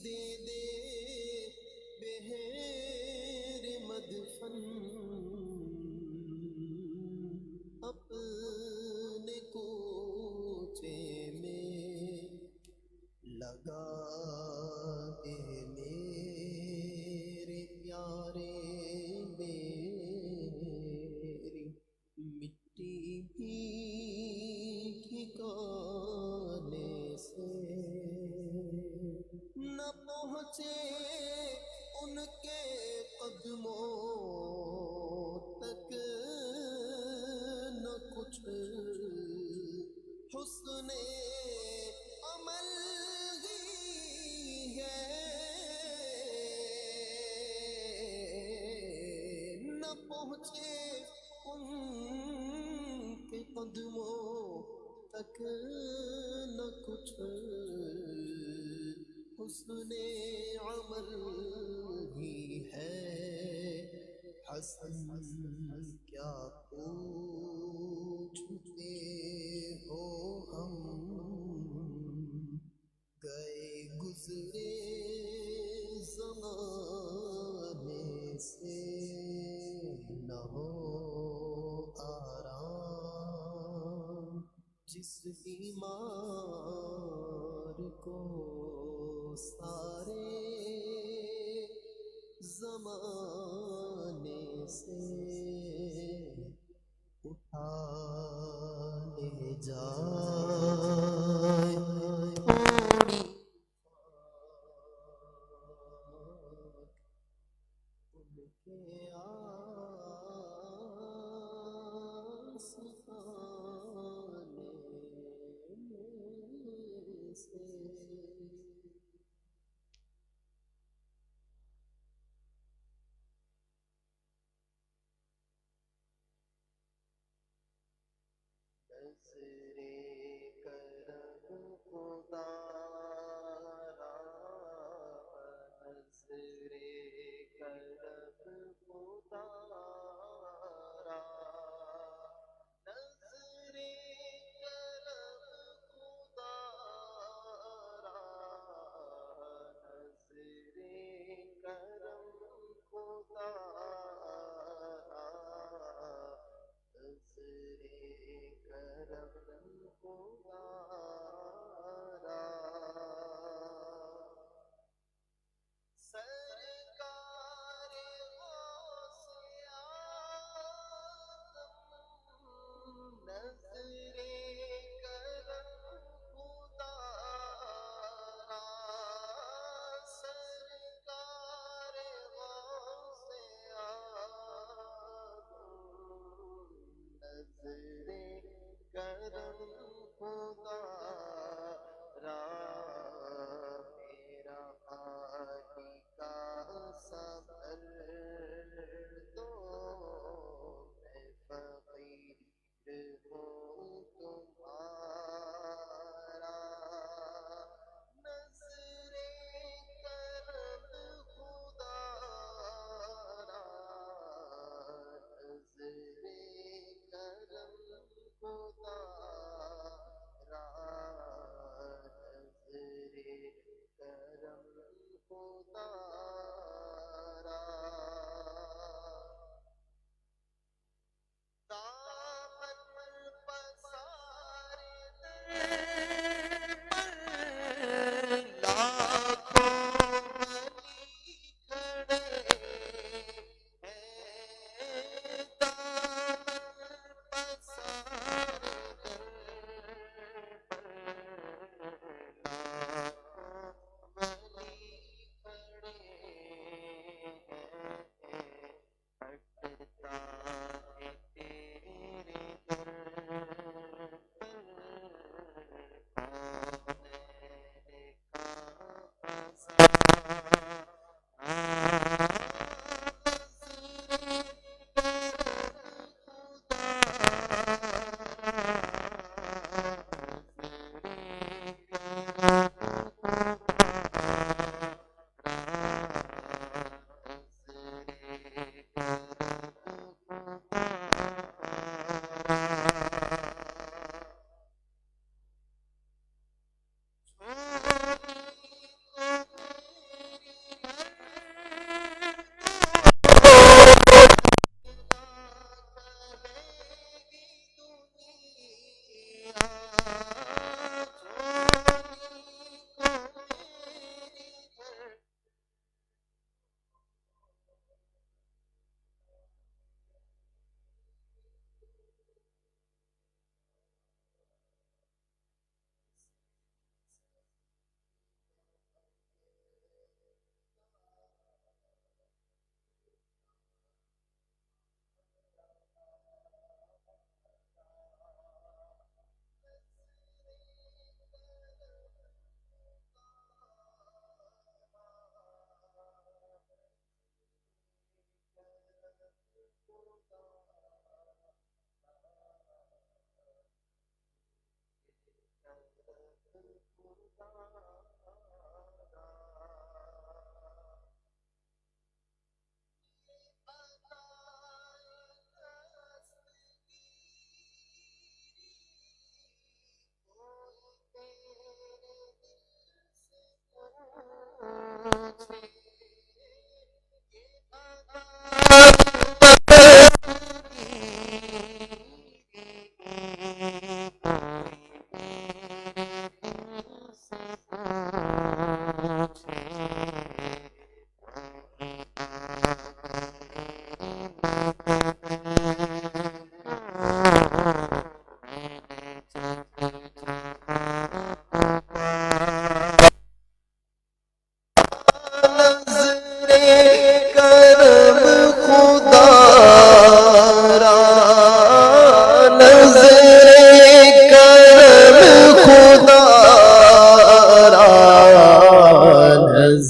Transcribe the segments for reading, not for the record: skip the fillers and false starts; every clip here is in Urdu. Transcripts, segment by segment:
دے دے بہر مدفن اپنے کوچے میں لگا دے میرے پیارے میری مٹی بھی ٹھکانے سے نہ پہنچے ان کے قدموں تک نہ کچھ حسن عمل ہی ہے نہ پہنچے ان کے قدموں تک نہ کچھ حسن عمل ہی ہے حسن کیا پوچھتے ہو ہم گئے گزرے زمانے سے نہ ہو آرام جس بیمار کو سارے زمانے سے اٹھا لے جائے تھوڑی ان کے آستانے سے نظرِ کرم خدا را نظرِ کرم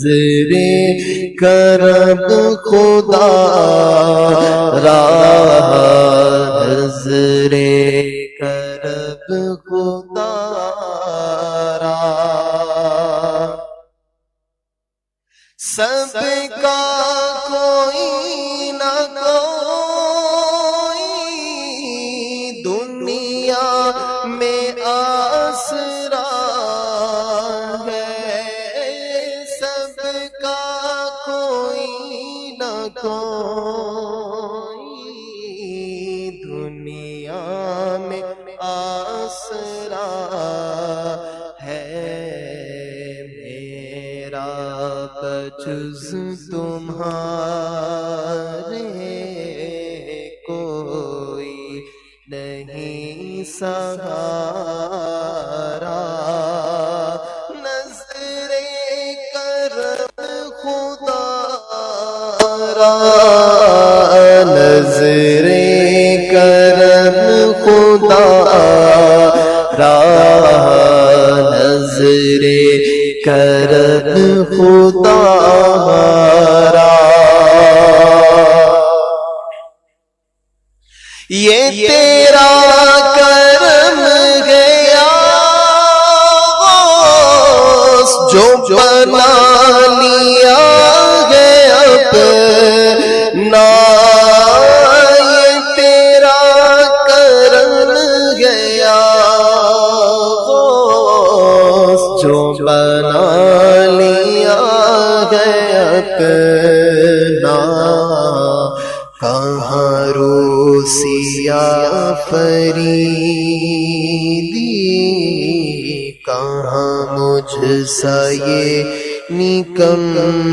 نظر کرم خدا را نظر کرم خدا را سب کا کوئی نہ کوئی دنیا میں آسرا ہے، سب کا کوئی نہ کوئی دنیا میں آسرا ہے، میرا بجز تمہارے کوئی نہیں سہارا، نظر کرم خدا را نظر کرم خدا را نظر کرم خدا را یہ تیرا کرم گیا جو بنا لیا گیا اپنا، یہ تیرا کرم گیا جو بنا لیا گیا اپنا، کہاں روسیا فریدی، کہاں مجھ سا یہ نکما،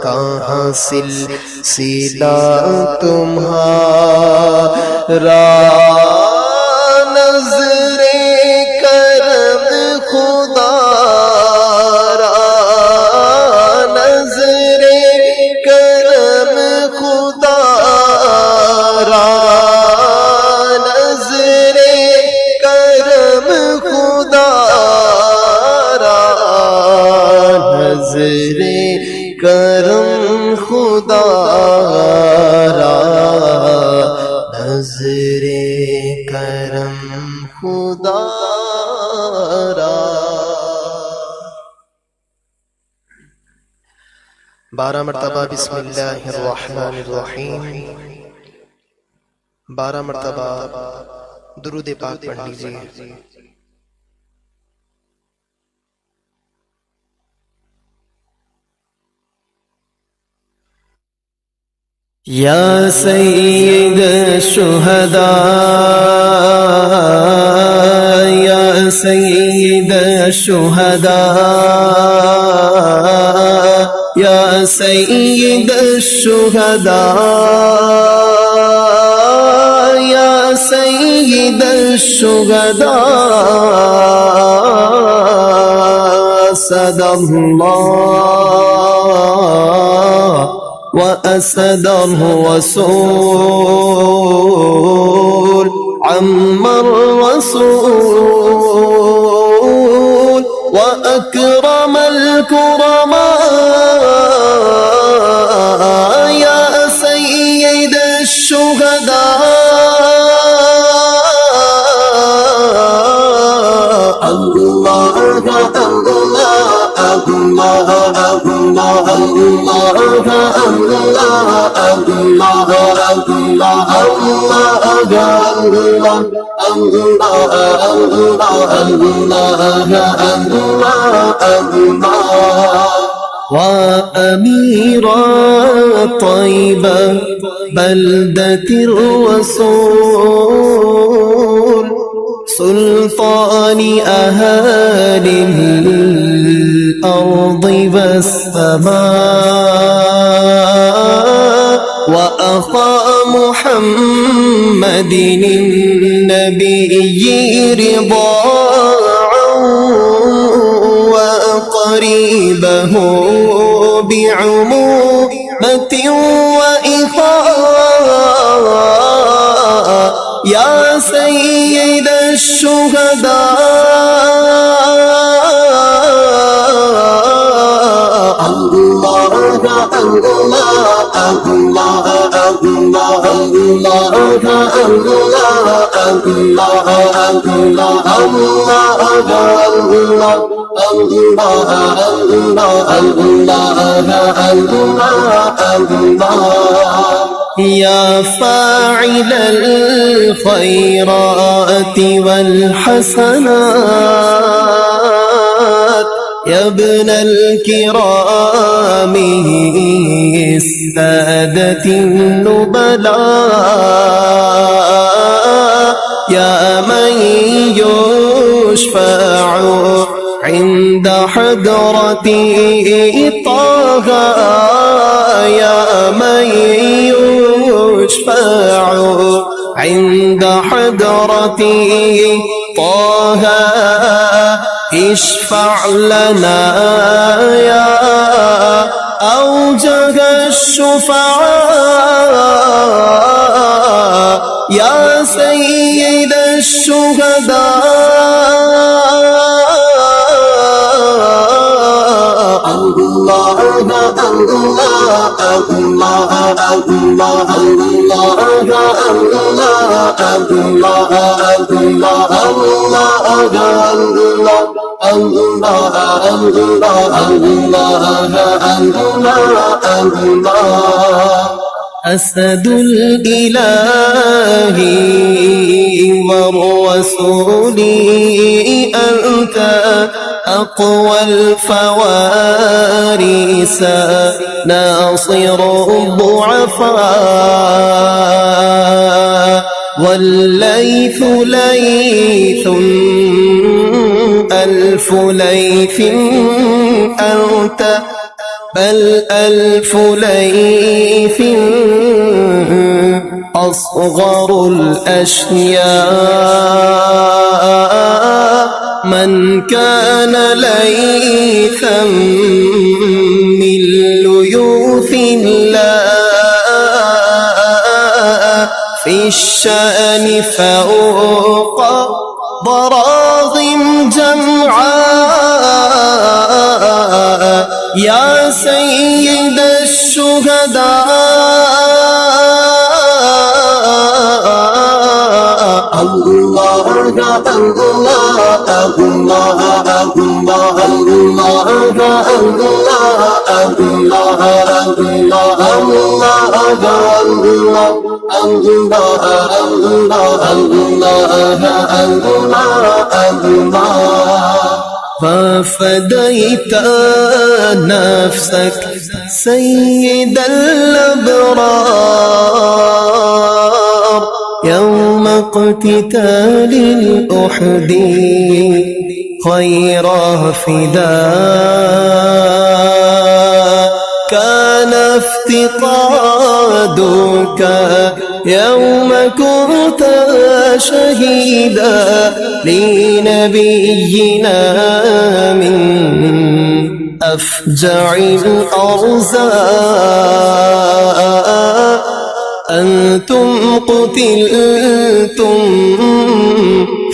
کہاں سلسلہ تمہارا، نظر کرم خدا را نظر کرم خدا را نظر کرم خدا را نظر کرم خدا را نظر کرم خدا را۔ 12 مرتبہ بسم اللہ الرحمن الرحیم، 12 مرتبہ درود پاک پڑھ لیجیے۔ یا سید الشہداء یا سید الشہداء یا سید الشہداء یا سید الشہداء صدق اللہ وأسد الرسول عم الرسول وأكرم الكرماء يا سيد الشهداء الله وأمير طيبة بلدة الرسول سلطان أهالي الأرض والسماء وأخا محمد النبي رضاعا وقريبه بعمومة وإخاء يا سيد الشهداء يا فاعل الخيرات والحسنات يا ابن الكرام السادة النبلاء يا من يشفع عند حضرة طه يا من يشفع عند حضرة طه اشفع لنا يا أوجه الشفعاء يا سيد الشهداء الله أسد الإله والرسول أنت أقوى الفوارس ناصر الضعفاء والليث ليث ألف ليث أنت بل ألف ليث أصغر الأشياء من كان ليثا من ليوث الله في الشأن فوق ضراغم جمعاء يا سيد الشهداء الله ففديت نفسك سيد الأبرار يوم اقتتال الأحد خير فداء كان افتقادك يوم كنت شهيدا لنبينا من أفجع الأرزاق أنتم قتلتم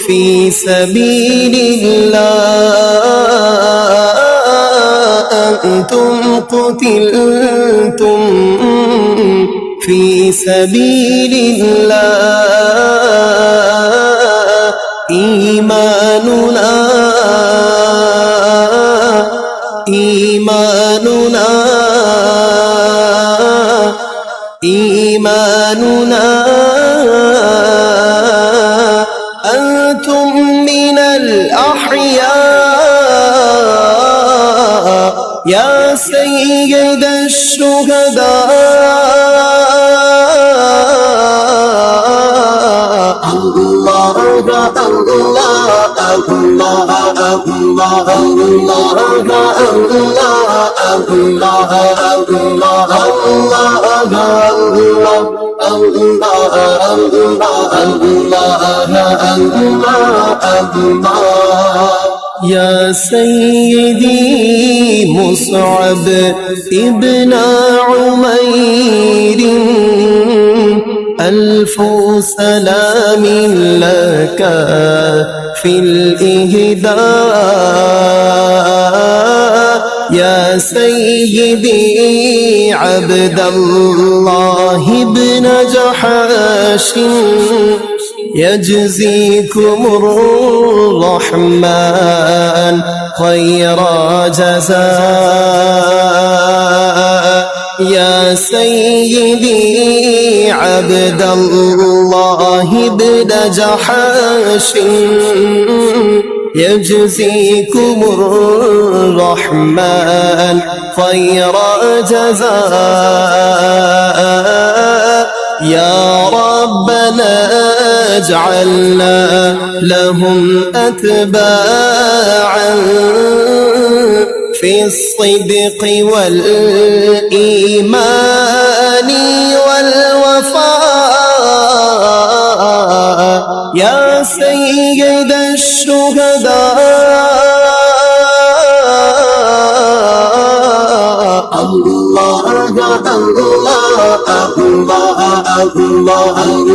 في سبيل الله أنتم قتلتم في سبيل الله إيماننا أنتم من الأحياء يا سيد الشهداء يا سيدي مصعب ابن عمير ألف سلام لك في الإهداء يا يا سيدي عبد الله بن جحاش يجزيكم الرحمن خير جزاء. يا سيدي عبد الله بن جحاش يجزيكم الرحمن خير جزاء. يا ربنا اجعلنا لهم أتباعا في الصدق والإيمان والوفاء. يا سيد الشهداء الله الله الله الله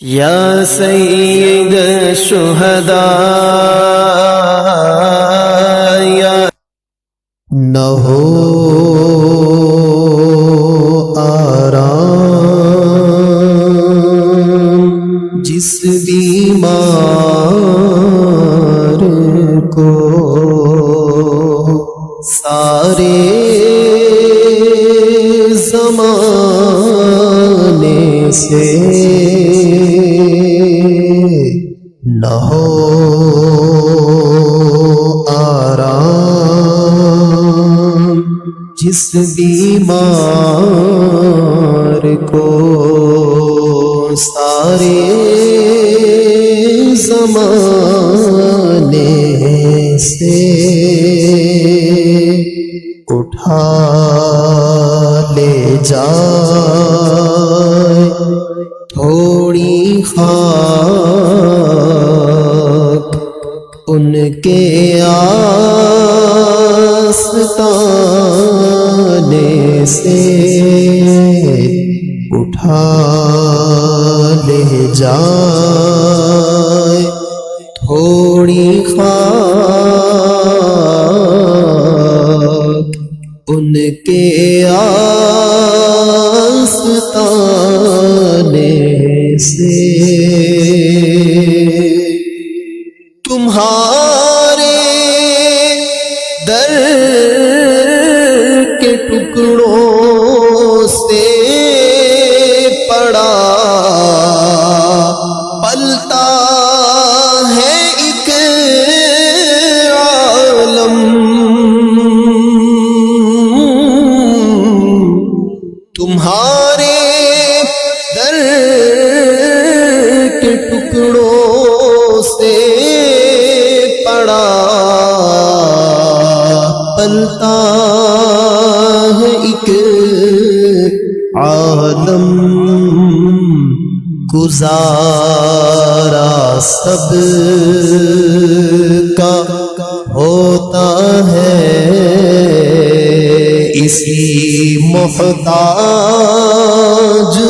یا سید الشہداء یا نہ ہو آرام جس بیمار کو سارے زمانے سے نہ ہو آرام جس بیمار کو سارے زمانے سے اٹھا لے جائے تھوڑی خاک ان کے آستانے سے اٹھا لے جائے تھوڑی خاک ان کے آستانے سے تمہارے در کے ٹکڑوں سے پڑا پلتا ہے ایک عالم تمہارے در کے ٹکڑوں سے پڑا پلتا ہے ایک عالم گزارا سب کا ہوتا ہے اسی محتاج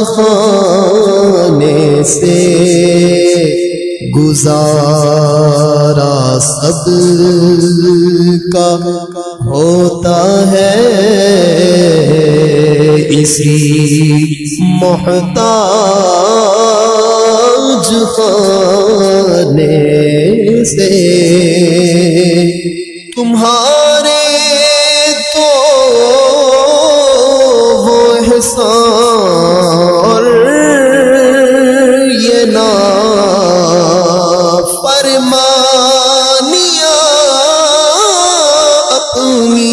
خانے سے گزارا سب کا ہوتا ہے اسی محتاج خانے سے تمہارے تو وہ احسان یہ نافرمانیاں اپنی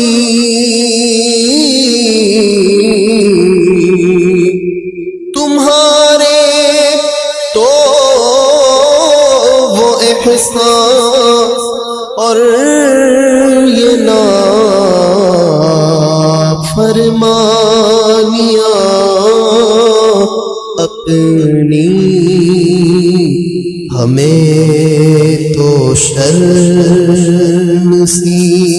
تمہارے تو وہ احسان اور یہ نافرمانیاں اپنی ہمیں تو شرم سی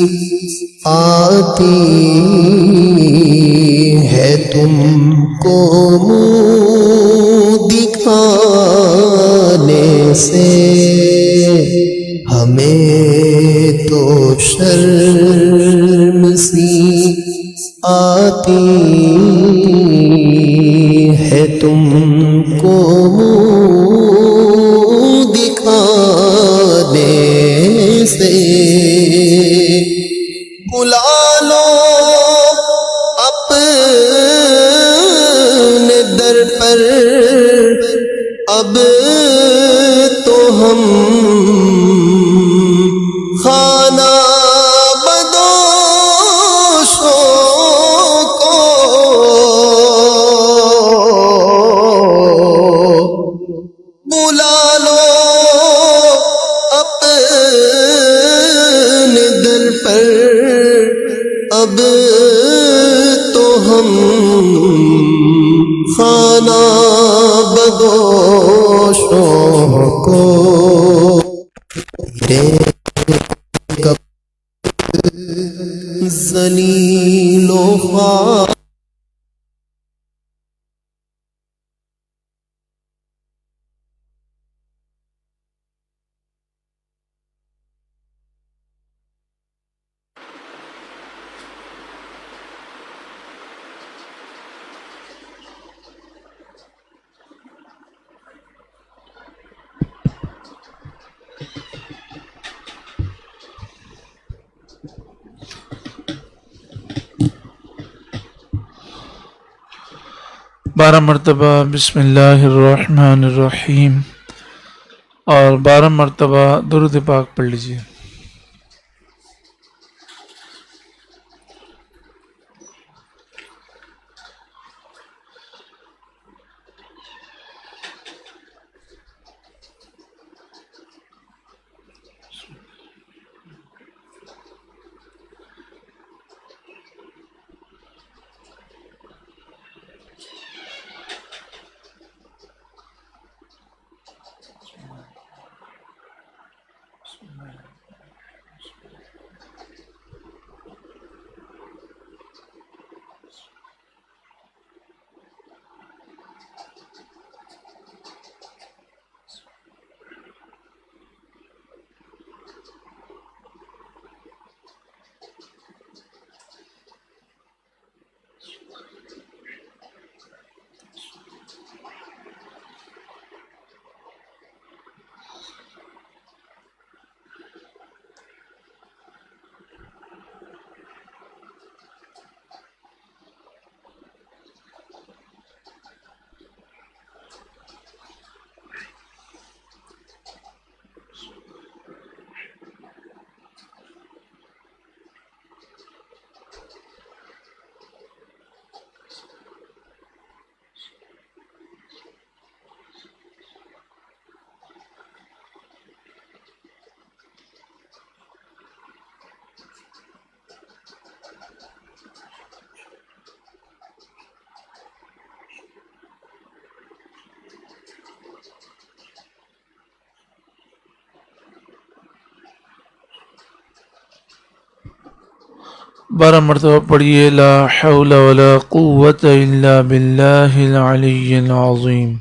آتی ہے تم کو منہ دکھانے سے ہمیں تو شرم سی آتی ہے تم کو منہ دکھانے سے بلا لو اپنے در پر اب تو ہم خانہ بدوشوں کو بلا لو اپنے در پر اب تو ہم خانہ بدوشوں کو ذلیل و خوار 12 مرتبہ بسم اللہ الرحمن الرحیم اور 12 مرتبہ درود پاک پڑھ لیجیے۔ بارہ مرتبہ پڑھیے لا حول ولا قوة الا باللہ العلی العظیم۔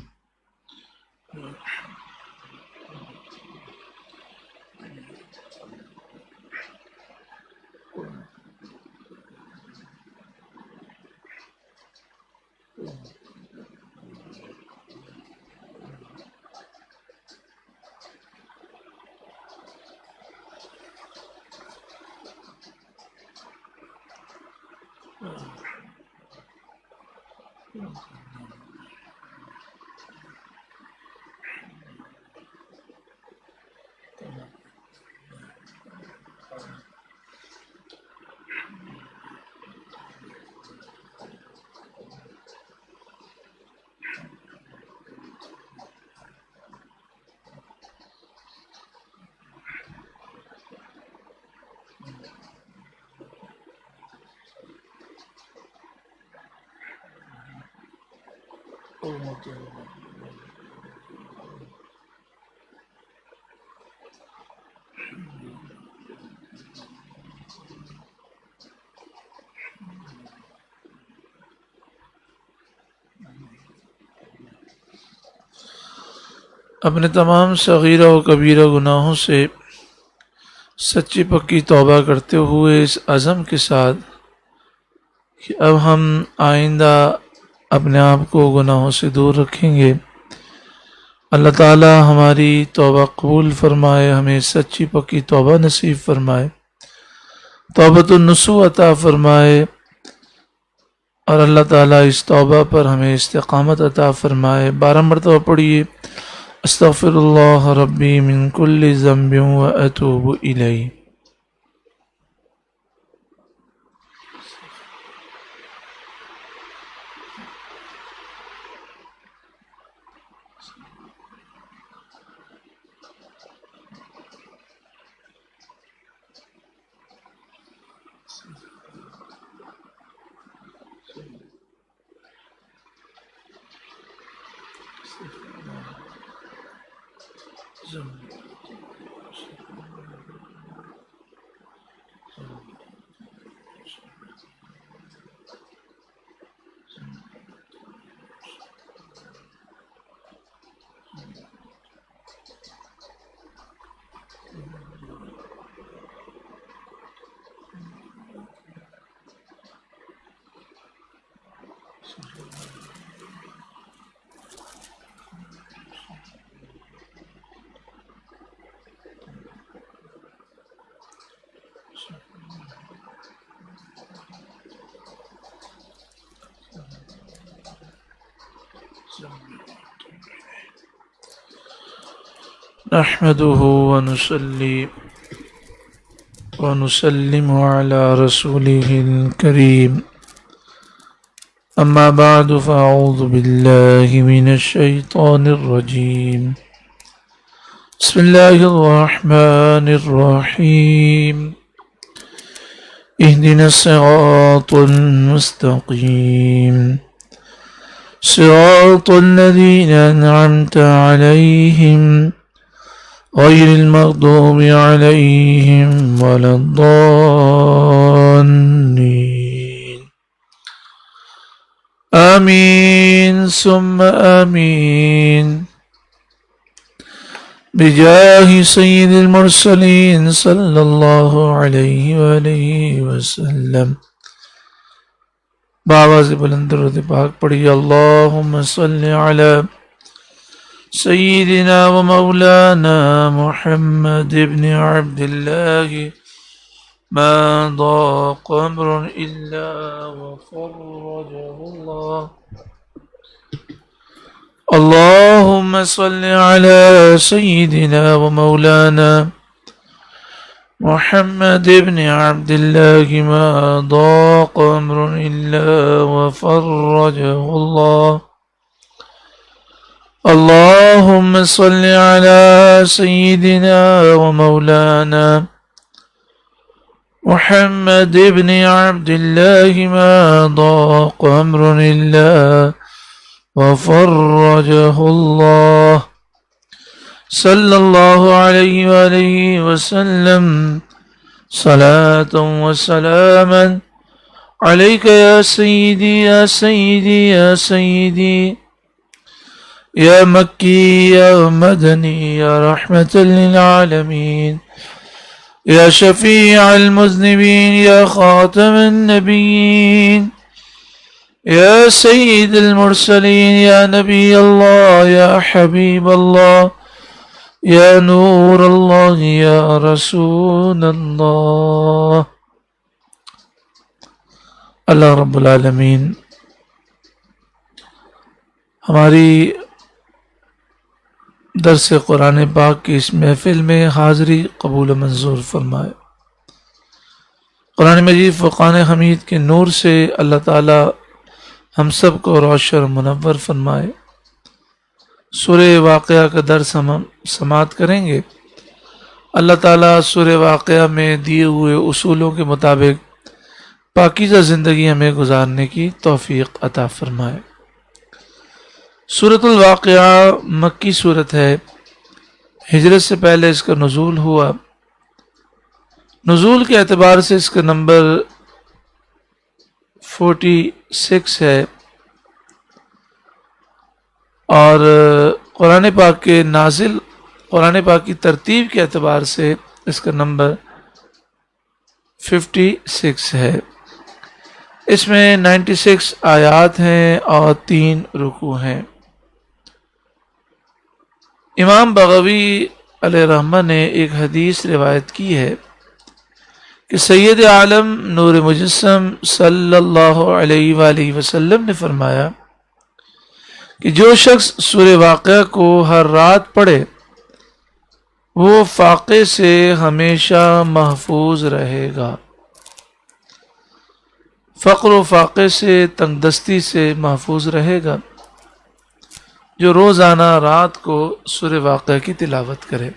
اپنے تمام صغیرہ و کبیرہ گناہوں سے سچی پکی توبہ کرتے ہوئے اس عزم کے ساتھ کہ اب ہم آئندہ اپنے آپ کو گناہوں سے دور رکھیں گے، اللہ تعالی ہماری توبہ قبول فرمائے، ہمیں سچی پکی توبہ نصیب فرمائے، توبۃ النصوح عطا فرمائے، اور اللہ تعالی اس توبہ پر ہمیں استقامت عطا فرمائے۔ 12 مرتبہ پڑھیے استغفر اللہ ربی من کل ذنب و اتوب الیہ۔ نحمده ونصلي ونسلم على رسوله الكريم أما بعد فأعوذ بالله من الشيطان الرجيم بسم الله الرحمن الرحيم اهدنا الصراط المستقيم صراط الذين أنعمت عليهم غير المغضوب عليهم ولا الضالين آمين ثم آمين بجاه سيد المرسلين صلى الله عليه وآله وسلم. بآواز بلند درود پاک پڑھی اللهم صل على سيدنا ومولانا محمد بن عبد الله ما ضاق أمر إلا وفرجه الله. اللهم صل على سيدنا ومولانا محمد بن عبد الله ما ضاق أمر إلا وفرجه الله. اللهم صل على سيدنا ومولانا محمد بن عبد الله ما ضاق أمر إلا وفرجه الله. صلى الله عليه وآله وسلم صلاة وسلاما عليك يا سيدي يا سيدي يا سيدي يا مكي يا مدني يا رحمة للعالمين يا شفيع المذنبين يا خاتم النبيين يا سيد المرسلين يا نبي الله يا حبيب الله يا نور الله يا رسول الله. اللہ رب العالمین ہماری درس قرآن پاک کی اس محفل میں حاضری قبول و منظور فرمائے. قرآن مجید فرقان حمید کے نور سے اللہ تعالی ہم سب کو روشن و منور فرمائے. سورہ واقعہ کا درس ہم سماعت کریں گے. اللہ تعالیٰ سورہ واقعہ میں دیے ہوئے اصولوں کے مطابق پاکیزہ زندگی ہمیں گزارنے کی توفیق عطا فرمائے. سورۃ الواقعہ مکی صورت ہے. ہجرت سے پہلے اس کا نزول ہوا. نزول کے اعتبار سے اس کا نمبر 46 ہے اور قرآن پاک کے نازل قرآن پاک کی ترتیب کے اعتبار سے اس کا نمبر 56 ہے. اس میں 96 آیات ہیں اور 3 رکوع ہیں. امام بغوی علیہ رحمہ نے ایک حدیث روایت کی ہے کہ سید عالم نور مجسم صلی اللہ علیہ وآلہ وسلم نے فرمایا کہ جو شخص سورہ واقعہ کو ہر رات پڑھے وہ فاقے سے ہمیشہ محفوظ رہے گا. فقر و فاقے سے تنگ دستی سے محفوظ رہے گا جو روزانہ رات کو سورہ واقعہ کی تلاوت کرے.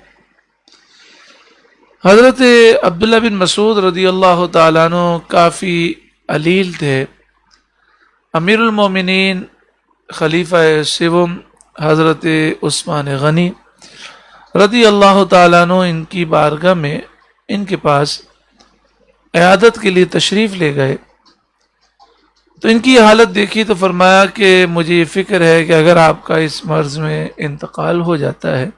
حضرت عبداللہ بن مسعود رضی اللہ تعالیٰ عنہ کافی علیل تھے. امیر المومنین خلیفہ سوم حضرت عثمان غنی رضی اللہ تعالیٰ عنہ ان کی بارگاہ میں ان کے پاس عیادت کے لیے تشریف لے گئے تو ان کی حالت دیکھی تو فرمایا کہ مجھے یہ فکر ہے کہ اگر آپ کا اس مرض میں انتقال ہو جاتا ہے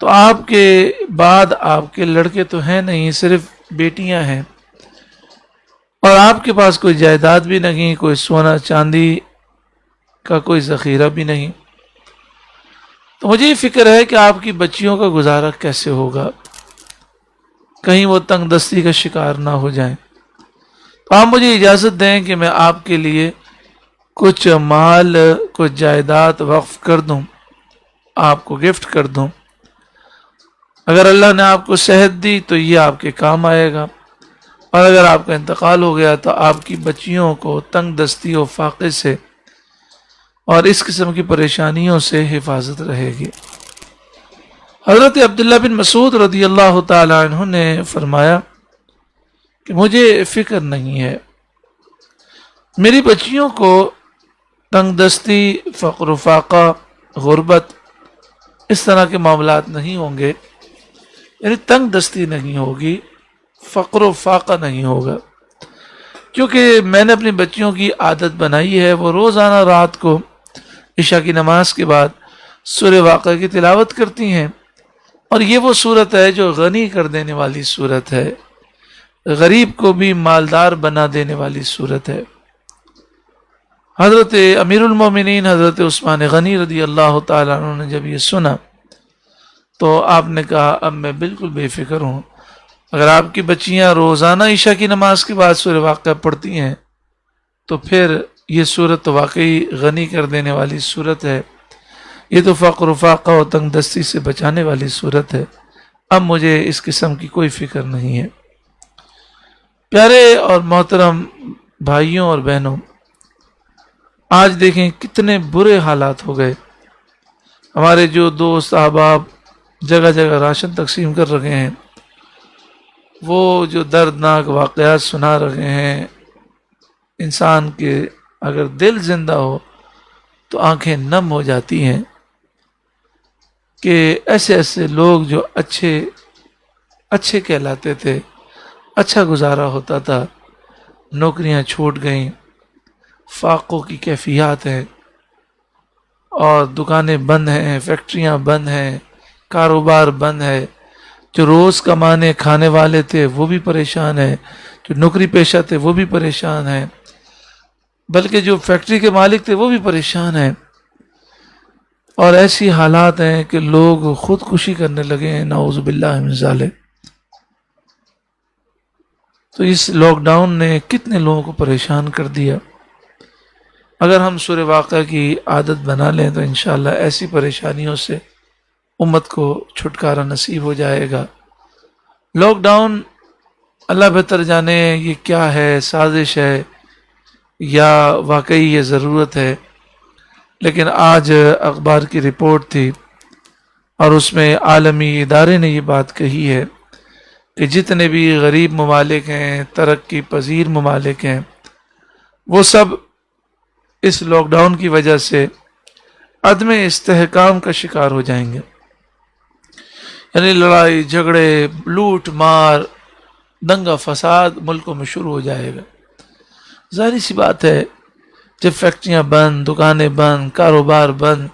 تو آپ کے بعد آپ کے لڑکے تو ہیں نہیں، صرف بیٹیاں ہیں اور آپ کے پاس کوئی جائیداد بھی نہیں، کوئی سونا چاندی کا کوئی ذخیرہ بھی نہیں. تو مجھے یہ فکر ہے کہ آپ کی بچیوں کا گزارا کیسے ہوگا، کہیں وہ تنگ دستی کا شکار نہ ہو جائیں. تو آپ مجھے اجازت دیں کہ میں آپ کے لیے کچھ مال کچھ جائیداد وقف کر دوں، آپ کو گفٹ کر دوں، اگر اللہ نے آپ کو صحت دی تو یہ آپ کے کام آئے گا، اور اگر آپ کا انتقال ہو گیا تو آپ کی بچیوں کو تنگ دستی و فاقے سے اور اس قسم کی پریشانیوں سے حفاظت رہے گی۔ حضرت عبداللہ بن مسعود رضی اللہ تعالی عنہ نے فرمایا کہ مجھے فکر نہیں ہے، میری بچیوں کو تنگ دستی، فقر و فاقہ، غربت، اس طرح کے معاملات نہیں ہوں گے، یعنی تنگ دستی نہیں ہوگی، فقر و فاقہ نہیں ہوگا، کیونکہ میں نے اپنی بچیوں کی عادت بنائی ہے، وہ روزانہ رات کو عشاء کی نماز کے بعد سورہ واقعہ کی تلاوت کرتی ہیں، اور یہ وہ صورت ہے جو غنی کر دینے والی صورت ہے، غریب کو بھی مالدار بنا دینے والی صورت ہے۔ حضرت امیر المومنین حضرت عثمان غنی رضی اللہ تعالیٰ عنہ نے جب یہ سنا تو آپ نے کہا اب میں بالکل بے فکر ہوں، اگر آپ کی بچیاں روزانہ عشاء کی نماز کے بعد سورہ واقعہ پڑھتی ہیں تو پھر یہ صورت تو واقعی غنی کر دینے والی صورت ہے، یہ تو فقر و فاقہ و تنگ دستی سے بچانے والی صورت ہے، اب مجھے اس قسم کی کوئی فکر نہیں ہے۔ پیارے اور محترم بھائیوں اور بہنوں، آج دیکھیں کتنے برے حالات ہو گئے، ہمارے جو دوست احباب جگہ جگہ راشن تقسیم کر رہے ہیں، وہ جو دردناک واقعات سنا رہے ہیں، انسان کے اگر دل زندہ ہو تو آنکھیں نم ہو جاتی ہیں کہ ایسے ایسے لوگ جو اچھے کہلاتے تھے، اچھا گزارا ہوتا تھا، نوکریاں چھوٹ گئیں، فاقوں کی کیفیات ہیں، اور دکانیں بند ہیں، فیکٹریاں بند ہیں، کاروبار بند ہے، جو روز کمانے کھانے والے تھے وہ بھی پریشان ہیں، جو نوکری پیشہ تھے وہ بھی پریشان ہیں، بلکہ جو فیکٹری کے مالک تھے وہ بھی پریشان ہیں، اور ایسی حالات ہیں کہ لوگ خودکشی کرنے لگے ہیں، نعوذ باللہ من ذالک۔ تو اس لاک ڈاؤن نے کتنے لوگوں کو پریشان کر دیا۔ اگر ہم سورہ واقعہ کی عادت بنا لیں تو انشاءاللہ ایسی پریشانیوں سے امت کو چھٹکارا نصیب ہو جائے گا۔ لاک ڈاؤن اللہ بہتر جانے یہ کیا ہے، سازش ہے یا واقعی یہ ضرورت ہے، لیکن آج اخبار کی رپورٹ تھی اور اس میں عالمی ادارے نے یہ بات کہی ہے کہ جتنے بھی غریب ممالک ہیں، ترقی پذیر ممالک ہیں، وہ سب اس لاک ڈاؤن کی وجہ سے عدم استحکام کا شکار ہو جائیں گے، یعنی لڑائی جھگڑے، لوٹ مار، دنگا فساد ملکوں میں شروع ہو جائے گا۔ ظاہری سی بات ہے، جب فیکٹریاں بند، دکانیں بند، کاروبار بند،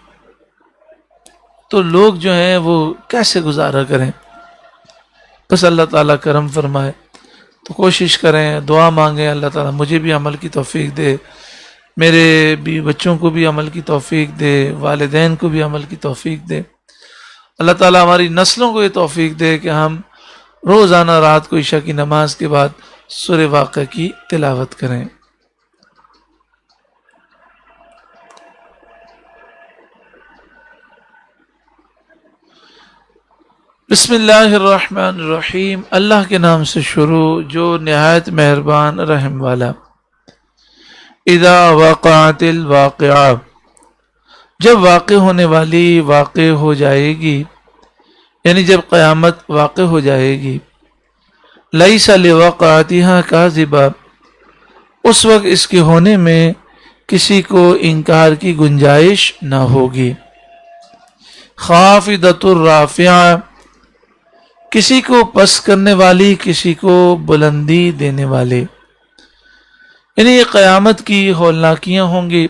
تو لوگ جو ہیں وہ کیسے گزارا کریں؟ بس اللہ تعالیٰ کرم فرمائے تو کوشش کریں، دعا مانگیں، اللہ تعالیٰ مجھے بھی عمل کی توفیق دے، میرے بھی بچوں کو بھی عمل کی توفیق دے، والدین کو بھی عمل کی توفیق دے، اللہ تعالیٰ ہماری نسلوں کو یہ توفیق دے کہ ہم روزانہ رات کو عشاء کی نماز کے بعد سورہ واقعہ کی تلاوت کریں۔ بسم اللہ الرحمن الرحیم، اللہ کے نام سے شروع جو نہایت مہربان رحم والا۔ اذا وقعت الواقعہ، جب واقع ہونے والی واقع ہو جائے گی، یعنی جب قیامت واقع ہو جائے گی، لیس لوقعتها کاذبہ، اس وقت اس کے ہونے میں کسی کو انکار کی گنجائش نہ ہوگی، خافضۃ الرافعہ، کسی کو پس کرنے والی، کسی کو بلندی دینے والے، یعنی یہ قیامت کی ہولناکیاں ہوں گی،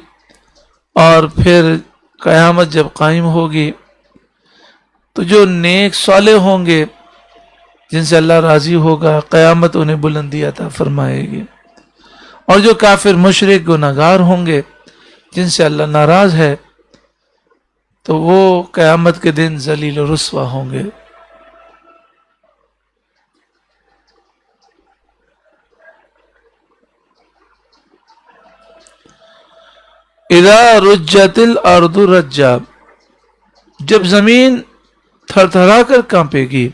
اور پھر قیامت جب قائم ہوگی تو جو نیک صالح ہوں گے جن سے اللہ راضی ہوگا، قیامت انہیں بلندی عطا فرمائے گی، اور جو کافر مشرک گناہگار ہوں گے جن سے اللہ ناراض ہے تو وہ قیامت کے دن ذلیل و رسوا ہوں گے۔ اذا رجت الارض رجا، جب زمین تھر تھرا کر کانپے گی.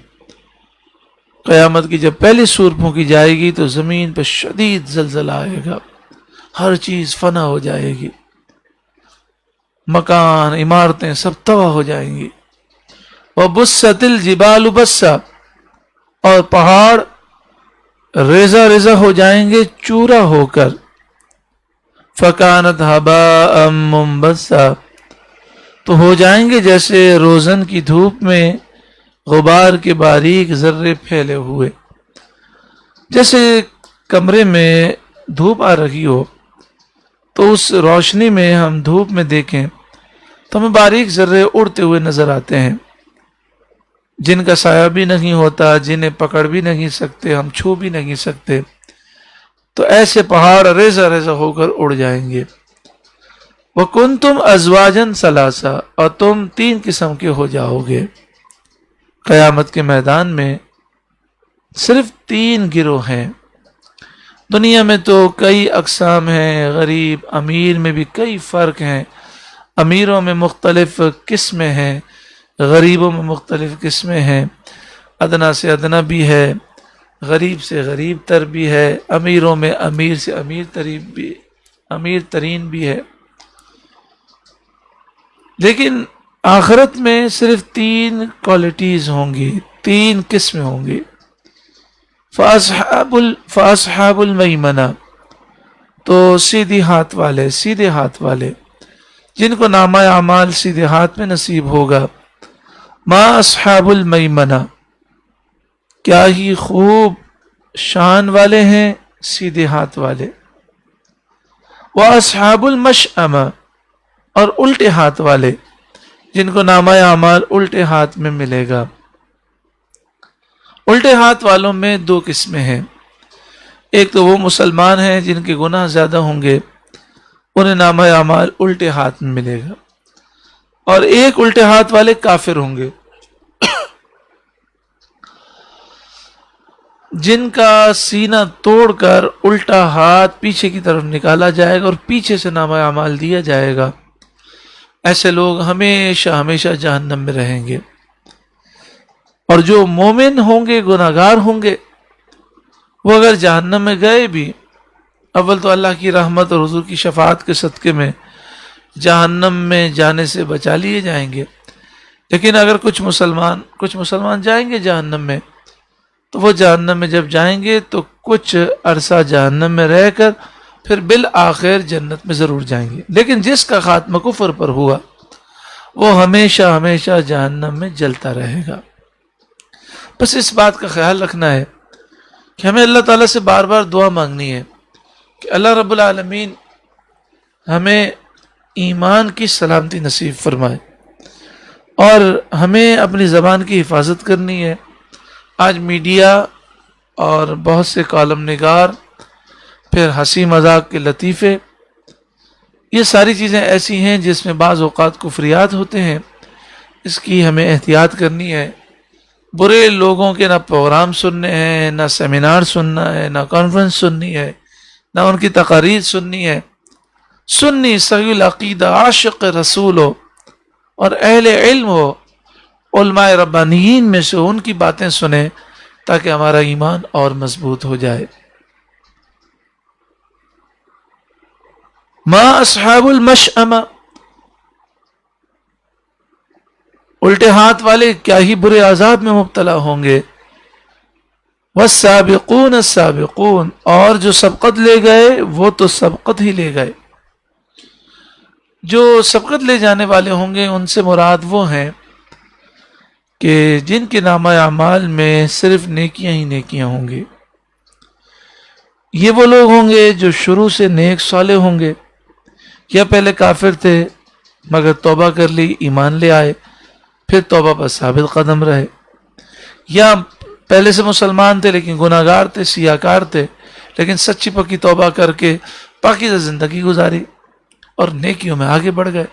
قیامت کی جب پہلی سور پھونکی جائے گی تو زمین پہ شدید زلزلہ آئے گا، ہر چیز فنا ہو جائے گی، مکان عمارتیں سب تباہ ہو جائیں گی. وبست الجبال بسا، اور پہاڑ ریزہ ریزہ ہو جائیں گے چورا ہو کر. فکانت ہباء منبثا، تو ہو جائیں گے جیسے روزن کی دھوپ میں غبار کے باریک ذرے پھیلے ہوئے. جیسے کمرے میں دھوپ آ رہی ہو تو اس روشنی میں ہم دھوپ میں دیکھیں تو ہمیں باریک ذرے اڑتے ہوئے نظر آتے ہیں، جن کا سایہ بھی نہیں ہوتا، جنہیں پکڑ بھی نہیں سکتے، ہم چھو بھی نہیں سکتے. تو ایسے پہاڑ ریزہ ریزہ ہو کر اڑ جائیں گے. وَكُنْتُمْ أَزْوَاجًا ثَلَاثًا، اور تم 3 قسم کے ہو جاؤ گے. قیامت کے میدان میں صرف 3 گروہ ہیں. دنیا میں تو کئی اقسام ہیں، غریب امیر میں بھی کئی فرق ہیں، امیروں میں مختلف قسمیں ہیں، غریبوں میں مختلف قسمیں ہیں، ادنا سے ادنا بھی ہے، غریب سے غریب تر بھی ہے، امیروں میں امیر سے امیر ترین بھی ہے. لیکن آخرت میں صرف 3 کوالٹیز ہوں گی، 3 قسمیں ہوں گی. فاصحاب المیمنہ، تو سیدھے ہاتھ والے جن کو نامہ اعمال سیدھے ہاتھ میں نصیب ہوگا. ما اصحاب المیمنہ، کیا ہی خوب شان والے ہیں سیدھے ہاتھ والے. واصحاب المشأمہ، اور الٹے ہاتھ والے جن کو نامہ اعمال الٹے ہاتھ میں ملے گا. الٹے ہاتھ والوں میں 2 قسمیں ہیں. ایک تو وہ مسلمان ہیں جن کے گناہ زیادہ ہوں گے، انہیں نامہ اعمال الٹے ہاتھ میں ملے گا. اور ایک الٹے ہاتھ والے کافر ہوں گے جن کا سینہ توڑ کر الٹا ہاتھ پیچھے کی طرف نکالا جائے گا اور پیچھے سے نامہ اعمال دیا جائے گا. ایسے لوگ ہمیشہ ہمیشہ جہنم میں رہیں گے. اور جو مومن ہوں گے، گناہگار ہوں گے، وہ اگر جہنم میں گئے بھی، اول تو اللہ کی رحمت اور حضور کی شفاعت کے صدقے میں جہنم میں جانے سے بچا لیے جائیں گے. لیکن اگر کچھ مسلمان جائیں گے جہنم میں، تو وہ جہنم میں جب جائیں گے تو کچھ عرصہ جہنم میں رہ کر پھر بالآخر جنت میں ضرور جائیں گے. لیکن جس کا خاتمہ کفر پر ہوا وہ ہمیشہ ہمیشہ جہنم میں جلتا رہے گا. بس اس بات کا خیال رکھنا ہے کہ ہمیں اللہ تعالیٰ سے بار بار دعا مانگنی ہے کہ اللہ رب العالمین ہمیں ایمان کی سلامتی نصیب فرمائے، اور ہمیں اپنی زبان کی حفاظت کرنی ہے. آج میڈیا اور بہت سے کالم نگار، پھر ہنسی مذاق کے لطیفے، یہ ساری چیزیں ایسی ہیں جس میں بعض اوقات کفریات ہوتے ہیں. اس کی ہمیں احتیاط کرنی ہے. برے لوگوں کے نہ پروگرام سننے ہیں، نہ سیمینار سننا ہے، نہ کانفرنس سننی ہے، نہ ان کی تقاریر سننی ہے. سنی صحیح العقیدہ، عاشق رسول ہو اور اہل علم ہو، علماء ربانیین میں سے ان کی باتیں سنیں تاکہ ہمارا ایمان اور مضبوط ہو جائے. ما اصحاب المشأمہ، الٹے ہاتھ والے کیا ہی برے عذاب میں مبتلا ہوں گے. والسابقون السابقون، اور جو سبقت لے گئے وہ تو سبقت ہی لے گئے. جو سبقت لے جانے والے ہوں گے ان سے مراد وہ ہیں کہ جن کے نامہ اعمال میں صرف نیکیاں ہی نیکیاں ہوں گی. یہ وہ لوگ ہوں گے جو شروع سے نیک صالح ہوں گے، یا پہلے کافر تھے مگر توبہ کر لی، ایمان لے آئے، پھر توبہ پر ثابت قدم رہے، یا پہلے سے مسلمان تھے لیکن گناہگار تھے، سیاہکار تھے، لیکن سچی پکی توبہ کر کے پاکیزہ زندگی گزاری اور نیکیوں میں آگے بڑھ گئے.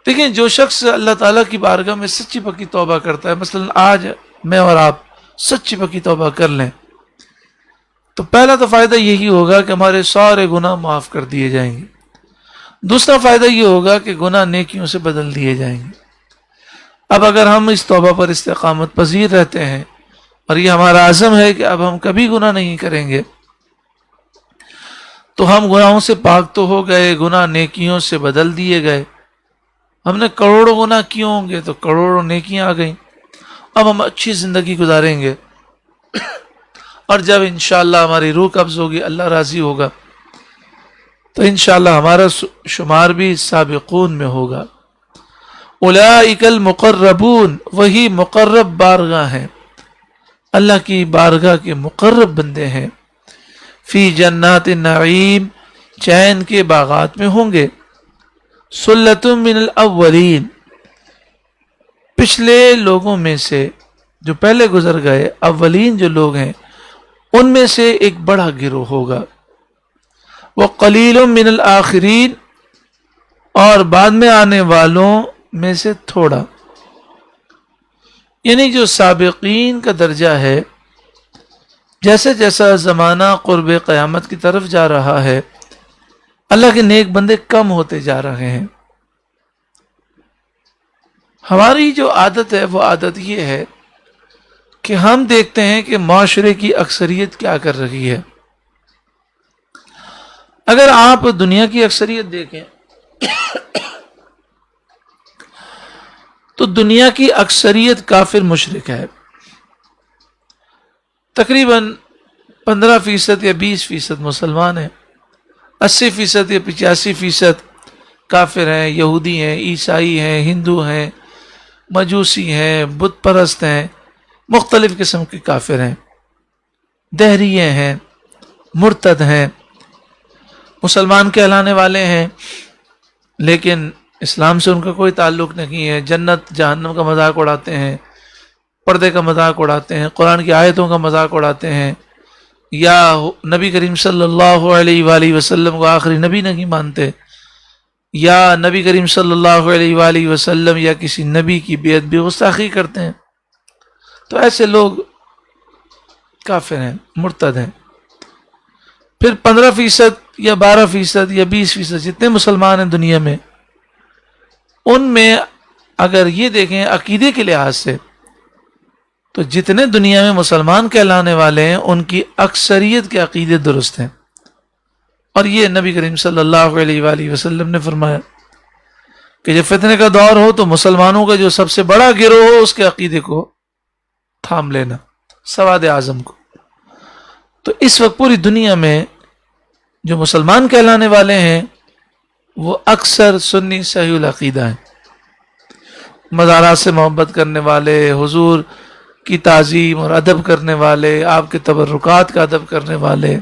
دیکھیں، جو شخص اللہ تعالیٰ کی بارگاہ میں سچی پکی توبہ کرتا ہے، مثلا آج میں اور آپ سچی پکی توبہ کر لیں تو پہلا تو فائدہ یہی ہوگا کہ ہمارے سارے گناہ معاف کر دیے جائیں گے. دوسرا فائدہ یہ ہوگا کہ گناہ نیکیوں سے بدل دیے جائیں گے. اب اگر ہم اس توبہ پر استقامت پذیر رہتے ہیں اور یہ ہمارا عزم ہے کہ اب ہم کبھی گناہ نہیں کریں گے، تو ہم گناہوں سے پاک تو ہو گئے، گناہ نیکیوں سے بدل دیے گئے. ہم نے کروڑوں گناہ کیے ہوں گے تو کروڑوں نیکیاں آ گئیں. اب ہم اچھی زندگی گزاریں گے، اور جب انشاءاللہ ہماری روح قبض ہوگی، اللہ راضی ہوگا، تو انشاءاللہ ہمارا شمار بھی سابقون میں ہوگا. اولئک المقربون، وہی مقرب بارگاہ ہیں، اللہ کی بارگاہ کے مقرب بندے ہیں. فی جنات النعیم، چین کے باغات میں ہوں گے. سلۃ من الاولین، پچھلے لوگوں میں سے جو پہلے گزر گئے، اولین جو لوگ ہیں ان میں سے ایک بڑا گروہ ہوگا. وقلیل من الآخرین، اور بعد میں آنے والوں میں سے تھوڑا. یعنی جو سابقین کا درجہ ہے، جیسے جیسا زمانہ قرب قیامت کی طرف جا رہا ہے، اللہ کے نیک بندے کم ہوتے جا رہے ہیں. ہماری جو عادت ہے وہ عادت یہ ہے کہ ہم دیکھتے ہیں کہ معاشرے کی اکثریت کیا کر رہی ہے. اگر آپ دنیا کی اکثریت دیکھیں تو دنیا کی اکثریت کافر مشرک ہے. تقریباً 15% یا 20% مسلمان ہیں، 80% یا 85% کافر ہیں، یہودی ہیں، عیسائی ہیں، ہندو ہیں، مجوسی ہیں، بت پرست ہیں، مختلف قسم کے کافر ہیں، دہریے ہیں، مرتد ہیں، مسلمان کہلانے والے ہیں لیکن اسلام سے ان کا کوئی تعلق نہیں ہے، جنت جہنم کا مذاق اڑاتے ہیں، پردے کا مذاق اڑاتے ہیں، قرآن کی آیتوں کا مذاق اڑاتے ہیں، یا نبی کریم صلی اللہ علیہ وآلہ وسلم کو آخری نبی نہیں مانتے، یا نبی کریم صلی اللہ علیہ وآلہ وسلم یا کسی نبی کی بیعت بھی گستاخی کرتے ہیں. تو ایسے لوگ کافر ہیں، مرتد ہیں. پھر 15% یا 12% یا 20% جتنے مسلمان ہیں دنیا میں، ان میں اگر یہ دیکھیں عقیدے کے لحاظ سے تو جتنے دنیا میں مسلمان کہلانے والے ہیں ان کی اکثریت کے عقیدے درست ہیں. اور یہ نبی کریم صلی اللہ علیہ وآلہ وسلم نے فرمایا کہ جب فتنے کا دور ہو تو مسلمانوں کا جو سب سے بڑا گروہ ہو اس کے عقیدے کو تھام لینا، سواد اعظم کو. تو اس وقت پوری دنیا میں جو مسلمان کہلانے والے ہیں وہ اکثر سنی صحیح العقیدہ ہیں، مزارات سے محبت کرنے والے، حضور کی تعظیم اور ادب کرنے والے، آپ کے تبرکات کا ادب کرنے والے،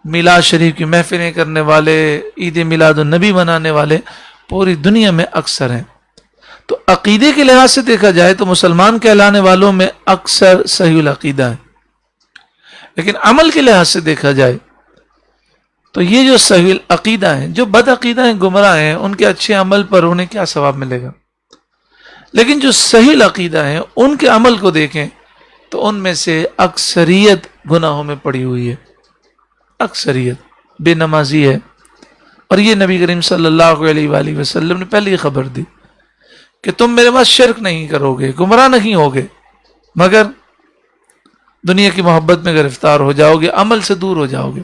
میلاد شریف کی محفلیں کرنے والے، عید میلاد النبی منانے والے پوری دنیا میں اکثر ہیں. تو عقیدے کے لحاظ سے دیکھا جائے تو مسلمان کہلانے والوں میں اکثر صحیح العقیدہ ہیں، لیکن عمل کے لحاظ سے دیکھا جائے تو یہ جو صحیح العقیدہ ہیں، جو بد عقیدہ ہیں، گمراہ ہیں، ان کے اچھے عمل پر انہیں کیا ثواب ملے گا. لیکن جو صحیح العقیدہ ہیں ان کے عمل کو دیکھیں تو ان میں سے اکثریت گناہوں میں پڑی ہوئی ہے، اکثریت بے نمازی ہے. اور یہ نبی کریم صلی اللہ علیہ وآلہ وسلم نے پہلے ہی خبر دی کہ تم میرے پاس شرک نہیں کرو گے، گمراہ نہیں ہوگے، مگر دنیا کی محبت میں گرفتار ہو جاؤ گے، عمل سے دور ہو جاؤ گے.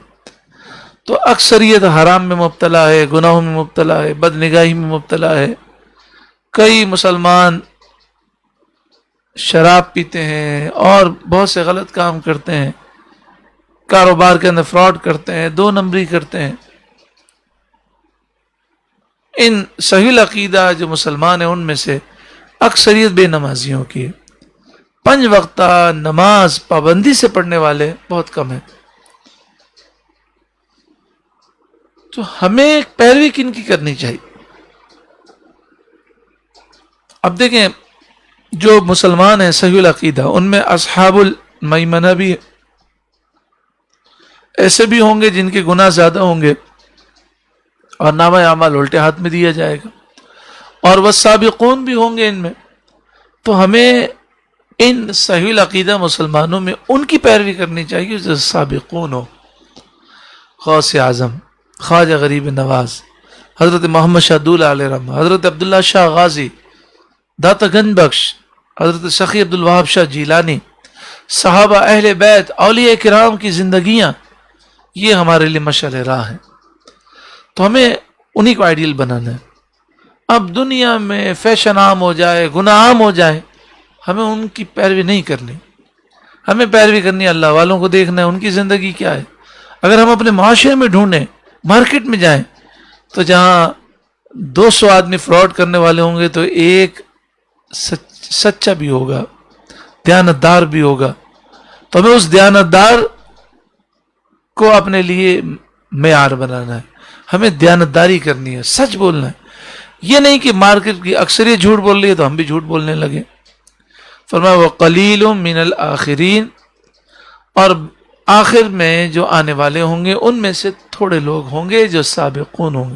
تو اکثریت حرام میں مبتلا ہے، گناہوں میں مبتلا ہے، بد نگاہی میں مبتلا ہے. کئی مسلمان شراب پیتے ہیں اور بہت سے غلط کام کرتے ہیں، کاروبار کے اندر فراڈ کرتے ہیں، 2 نمبری کرتے ہیں. ان صحیح العقیدہ جو مسلمان ہیں ان میں سے اکثریت بے نمازیوں کی ہے. 5 وقتہ نماز پابندی سے پڑھنے والے بہت کم ہیں. تو ہمیں پیروی کن کی کرنی چاہیے؟ اب دیکھیں جو مسلمان ہیں صحیح العقیدہ ان میں اصحاب المیمنہ بھی ایسے بھی ہوں گے جن کے گناہ زیادہ ہوں گے اور نامہ اعمال الٹے ہاتھ میں دیا جائے گا، اور والسابقون بھی ہوں گے ان میں. تو ہمیں ان صحیح العقیدہ مسلمانوں میں ان کی پیروی کرنی چاہیے جو سابقون ہو، غوث اعظم، خواجہ غریب نواز، حضرت محمد شاہ دولہ علیہ رحمہ، حضرت عبداللہ شاہ غازی داتا گنج بخش، حضرت سخی عبدالوہاب شاہ جیلانی، صحابہ، اہل بیت، اولیاء کرام کی زندگیاں، یہ ہمارے لیے مشعل راہ ہیں. تو ہمیں انہی کو آئیڈیل بنانا ہے. اب دنیا میں فیشن عام ہو جائے، گناہ عام ہو جائے، ہمیں ان کی پیروی نہیں کرنی. ہمیں پیروی کرنی ہے اللہ والوں کو، دیکھنا ہے ان کی زندگی کیا ہے. اگر ہم اپنے معاشرے میں ڈھونڈیں، مارکیٹ میں جائیں، تو جہاں 200 آدمی فراڈ کرنے والے ہوں گے تو ایک سچا بھی ہوگا، دیانتدار بھی ہوگا. تو ہمیں اس دیانتدار کو اپنے لیے معیار بنانا ہے. ہمیں دیانتداری کرنی ہے، سچ بولنا ہے. یہ نہیں کہ مارکیٹ کی اکثریت جھوٹ بول رہی ہے تو ہم بھی جھوٹ بولنے لگے. فرمایا وَقَلِيلٌ مِّنَ الْآخِرِينَ، اور آخر میں جو آنے والے ہوں گے ان میں سے تھوڑے لوگ ہوں گے جو سابقون ہوں گے.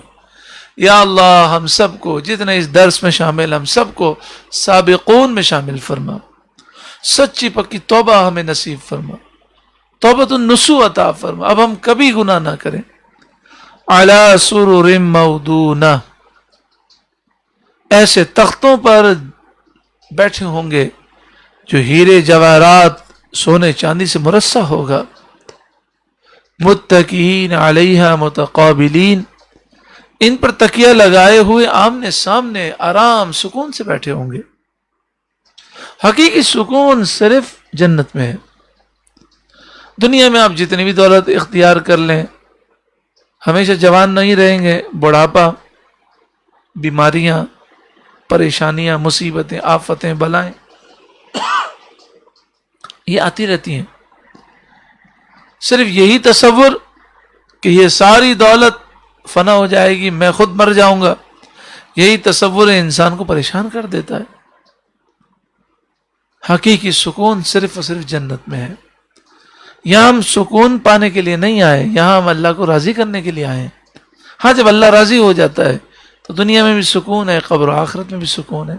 یا اللہ ہم سب کو، جتنے اس درس میں شامل، ہم سب کو سابقون میں شامل فرما. سچی پکی توبہ ہمیں نصیب فرما، توبۃ النصوح عطا فرما. اب ہم کبھی گناہ نہ کریں. علی سرر موضونہ، ایسے تختوں پر بیٹھے ہوں گے جو ہیرے جواہرات، سونے چاندی سے مرصع ہوگا. متکئین علیہا متقابلین، ان پر تکیہ لگائے ہوئے آمنے سامنے آرام سکون سے بیٹھے ہوں گے. حقیقی سکون صرف جنت میں ہے. دنیا میں آپ جتنی بھی دولت اختیار کر لیں، ہمیشہ جوان نہیں رہیں گے. بڑھاپا، بیماریاں، پریشانیاں، مصیبتیں، آفتیں، بلائیں، یہ آتی رہتی ہیں. صرف یہی تصور کہ یہ ساری دولت فنا ہو جائے گی، میں خود مر جاؤں گا، یہی تصور انسان کو پریشان کر دیتا ہے. حقیقی سکون صرف اور صرف جنت میں ہے. یہاں ہم سکون پانے کے لیے نہیں آئے، یہاں ہم اللہ کو راضی کرنے کے لیے آئے ہیں. ہاں جب اللہ راضی ہو جاتا ہے تو دنیا میں بھی سکون ہے، قبر و آخرت میں بھی سکون ہے.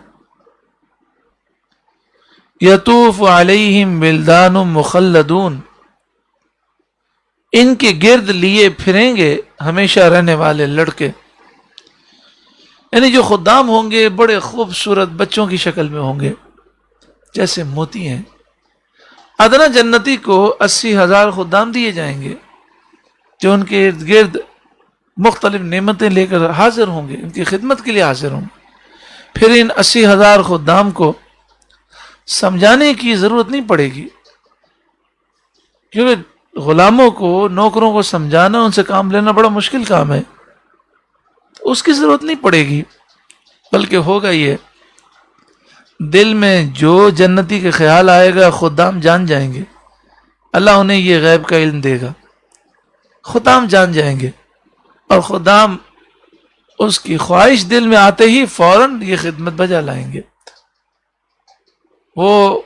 یطوف علیہم ولدان مخلدون، ان کے گرد لیے پھریں گے ہمیشہ رہنے والے لڑکے. یعنی جو خدام ہوں گے بڑے خوبصورت بچوں کی شکل میں ہوں گے، جیسے موتی ہیں. ادنا جنتی کو 80,000 خدام دیے جائیں گے جو ان کے ارد گرد مختلف نعمتیں لے کر حاضر ہوں گے، ان کی خدمت کے لیے حاضر ہوں گے. پھر ان 80,000 خدام کو سمجھانے کی ضرورت نہیں پڑے گی، کیونکہ غلاموں کو، نوکروں کو سمجھانا، ان سے کام لینا بڑا مشکل کام ہے. اس کی ضرورت نہیں پڑے گی، بلکہ ہوگا یہ دل میں جو جنتی کے خیال آئے گا خدام جان جائیں گے. اللہ انہیں یہ غیب کا علم دے گا، خدام جان جائیں گے، اور خدام اس کی خواہش دل میں آتے ہی فوراً یہ خدمت بجا لائیں گے. وہ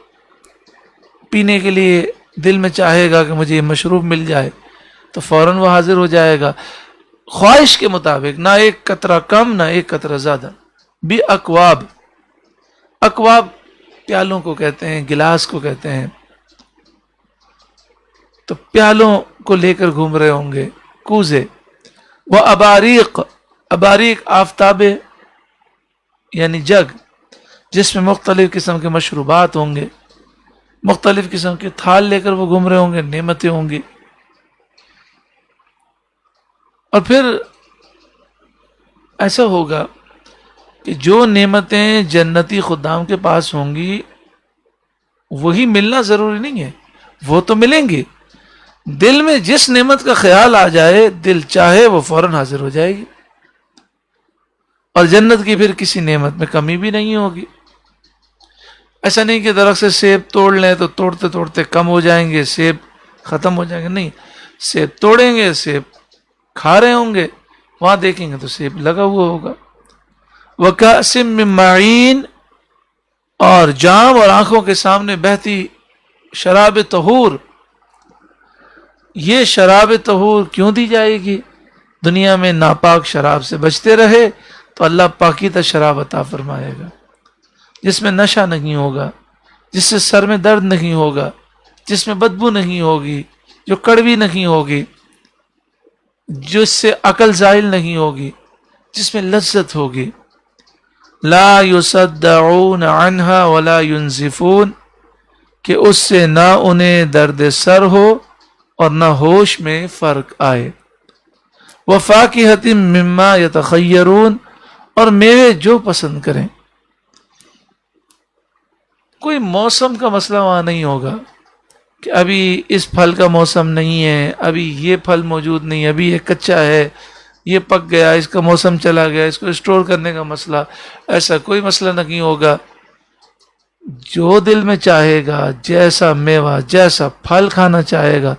پینے کے لیے دل میں چاہے گا کہ مجھے یہ مشروب مل جائے تو فوراً وہ حاضر ہو جائے گا، خواہش کے مطابق، نہ ایک قطرہ کم نہ ایک قطرہ زیادہ. بھی اکواب، اکواب پیالوں کو کہتے ہیں، گلاس کو کہتے ہیں. تو پیالوں کو لے کر گھوم رہے ہوں گے کوزے. وہ اباریق، اباریق آفتابے یعنی جگ، جس میں مختلف قسم کے مشروبات ہوں گے، مختلف قسم کے تھال لے کر وہ گھوم رہے ہوں گے، نعمتیں ہوں گی. اور پھر ایسا ہوگا کہ جو نعمتیں جنتی خدام کے پاس ہوں گی وہی ملنا ضروری نہیں ہے، وہ تو ملیں گی. دل میں جس نعمت کا خیال آ جائے، دل چاہے وہ فوراً حاضر ہو جائے گی. اور جنت کی پھر کسی نعمت میں کمی بھی نہیں ہوگی. ایسا نہیں کہ درخت سے سیب توڑ لیں تو توڑتے توڑتے کم ہو جائیں گے، سیب ختم ہو جائیں گے. نہیں، سیب توڑیں گے، سیب کھا رہے ہوں گے، وہاں دیکھیں گے تو سیب لگا ہوا ہوگا. وَكَأْسٍ مِّن مَّعِينٍ، اور جام اور آنکھوں کے سامنے بہتی شراب طہور. یہ شراب طہور کیوں دی جائے گی؟ دنیا میں ناپاک شراب سے بچتے رہے تو اللہ پاکیزہ شراب عطا فرمائے گا، جس میں نشہ نہیں ہوگا، جس سے سر میں درد نہیں ہوگا، جس میں بدبو نہیں ہوگی، جو کڑوی نہیں ہوگی، جس سے عقل زائل نہیں ہوگی، جس میں لذت ہوگی. لا یصدعون عنہا ولا ینزفون، کہ اس سے نہ انہیں درد سر ہو اور نہ ہوش میں فرق آئے. وفاکہۃ مما یتخیرون، اور میوے جو پسند کریں. کوئی موسم کا مسئلہ وہاں نہیں ہوگا کہ ابھی اس پھل کا موسم نہیں ہے، ابھی یہ پھل موجود نہیں ہے، ابھی یہ کچا ہے، یہ پک گیا، اس کا موسم چلا گیا، اس کو اسٹور کرنے کا مسئلہ. ایسا کوئی مسئلہ نہیں ہوگا. جو دل میں چاہے گا، جیسا میوہ، جیسا پھل کھانا چاہے گا،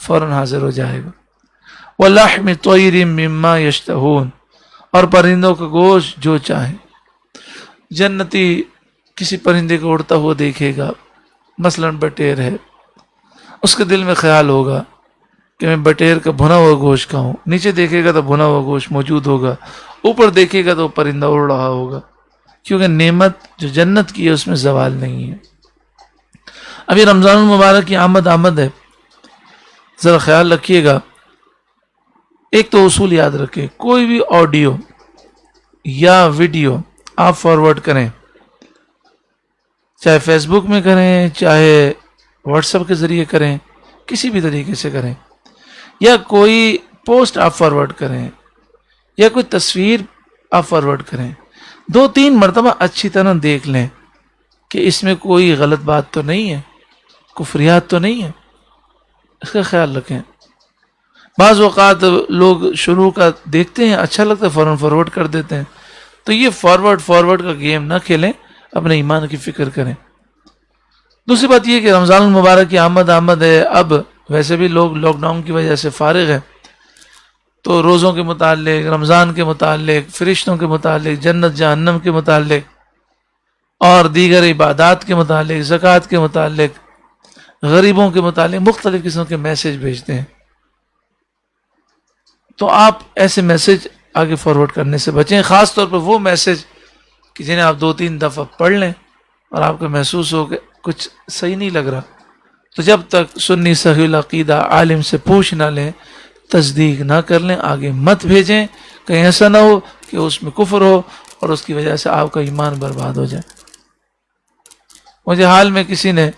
فوراً حاضر ہو جائے گا. وَلَحْمِ طَيْرٍ مِّمَّا يَشْتَهُونَ، اور پرندوں کا گوشت جو چاہیں. جنتی کسی پرندے کو اڑتا ہوا دیکھے گا، مثلاً بٹیر ہے، اس کے دل میں خیال ہوگا کہ میں بٹیر کا بھنا ہوا گوشت کھاؤں. نیچے دیکھے گا تو بھنا ہوا گوشت موجود ہوگا، اوپر دیکھے گا تو پرندہ اڑ رہا ہوگا، کیونکہ نعمت جو جنت کی ہے اس میں زوال نہیں ہے. ابھی رمضان المبارک کی آمد ہے، ذرا خیال رکھیے گا. ایک تو اصول یاد رکھیں، کوئی بھی آڈیو یا ویڈیو آپ فارورڈ کریں، چاہے فیس بک میں کریں، چاہے واٹس ایپ کے ذریعے کریں، کسی بھی طریقے سے کریں، یا کوئی پوسٹ آپ فارورڈ کریں، یا کوئی تصویر آپ فارورڈ کریں، 2-3 مرتبہ اچھی طرح دیکھ لیں کہ اس میں کوئی غلط بات تو نہیں ہے، کفریات تو نہیں ہے. اس کا خیال رکھیں. بعض اوقات لوگ شروع کا دیکھتے ہیں، اچھا لگتا ہے، فوراً فارورڈ کر دیتے ہیں. تو یہ فارورڈ کا گیم نہ کھیلیں، اپنے ایمان کی فکر کریں. دوسری بات یہ کہ رمضان المبارک کی آمد ہے. اب ویسے بھی لوگ لاک ڈاؤن کی وجہ سے فارغ ہیں، تو روزوں کے متعلق، رمضان کے متعلق، فرشتوں کے متعلق، جنت جہنم کے متعلق اور دیگر عبادات کے متعلق، زکوٰۃ کے متعلق، غریبوں کے متعلق مختلف قسم کے میسج بھیجتے ہیں. تو آپ ایسے میسج آگے فارورڈ کرنے سے بچیں، خاص طور پر وہ میسج کہ جنہیں آپ 2-3 دفعہ پڑھ لیں اور آپ کو محسوس ہو کہ کچھ صحیح نہیں لگ رہا، تو جب تک سنی صحیح العقیدہ عالم سے پوچھ نہ لیں، تصدیق نہ کر لیں، آگے مت بھیجیں. کہیں ایسا نہ ہو کہ اس میں کفر ہو اور اس کی وجہ سے آپ کا ایمان برباد ہو جائے. مجھے حال میں کسی نے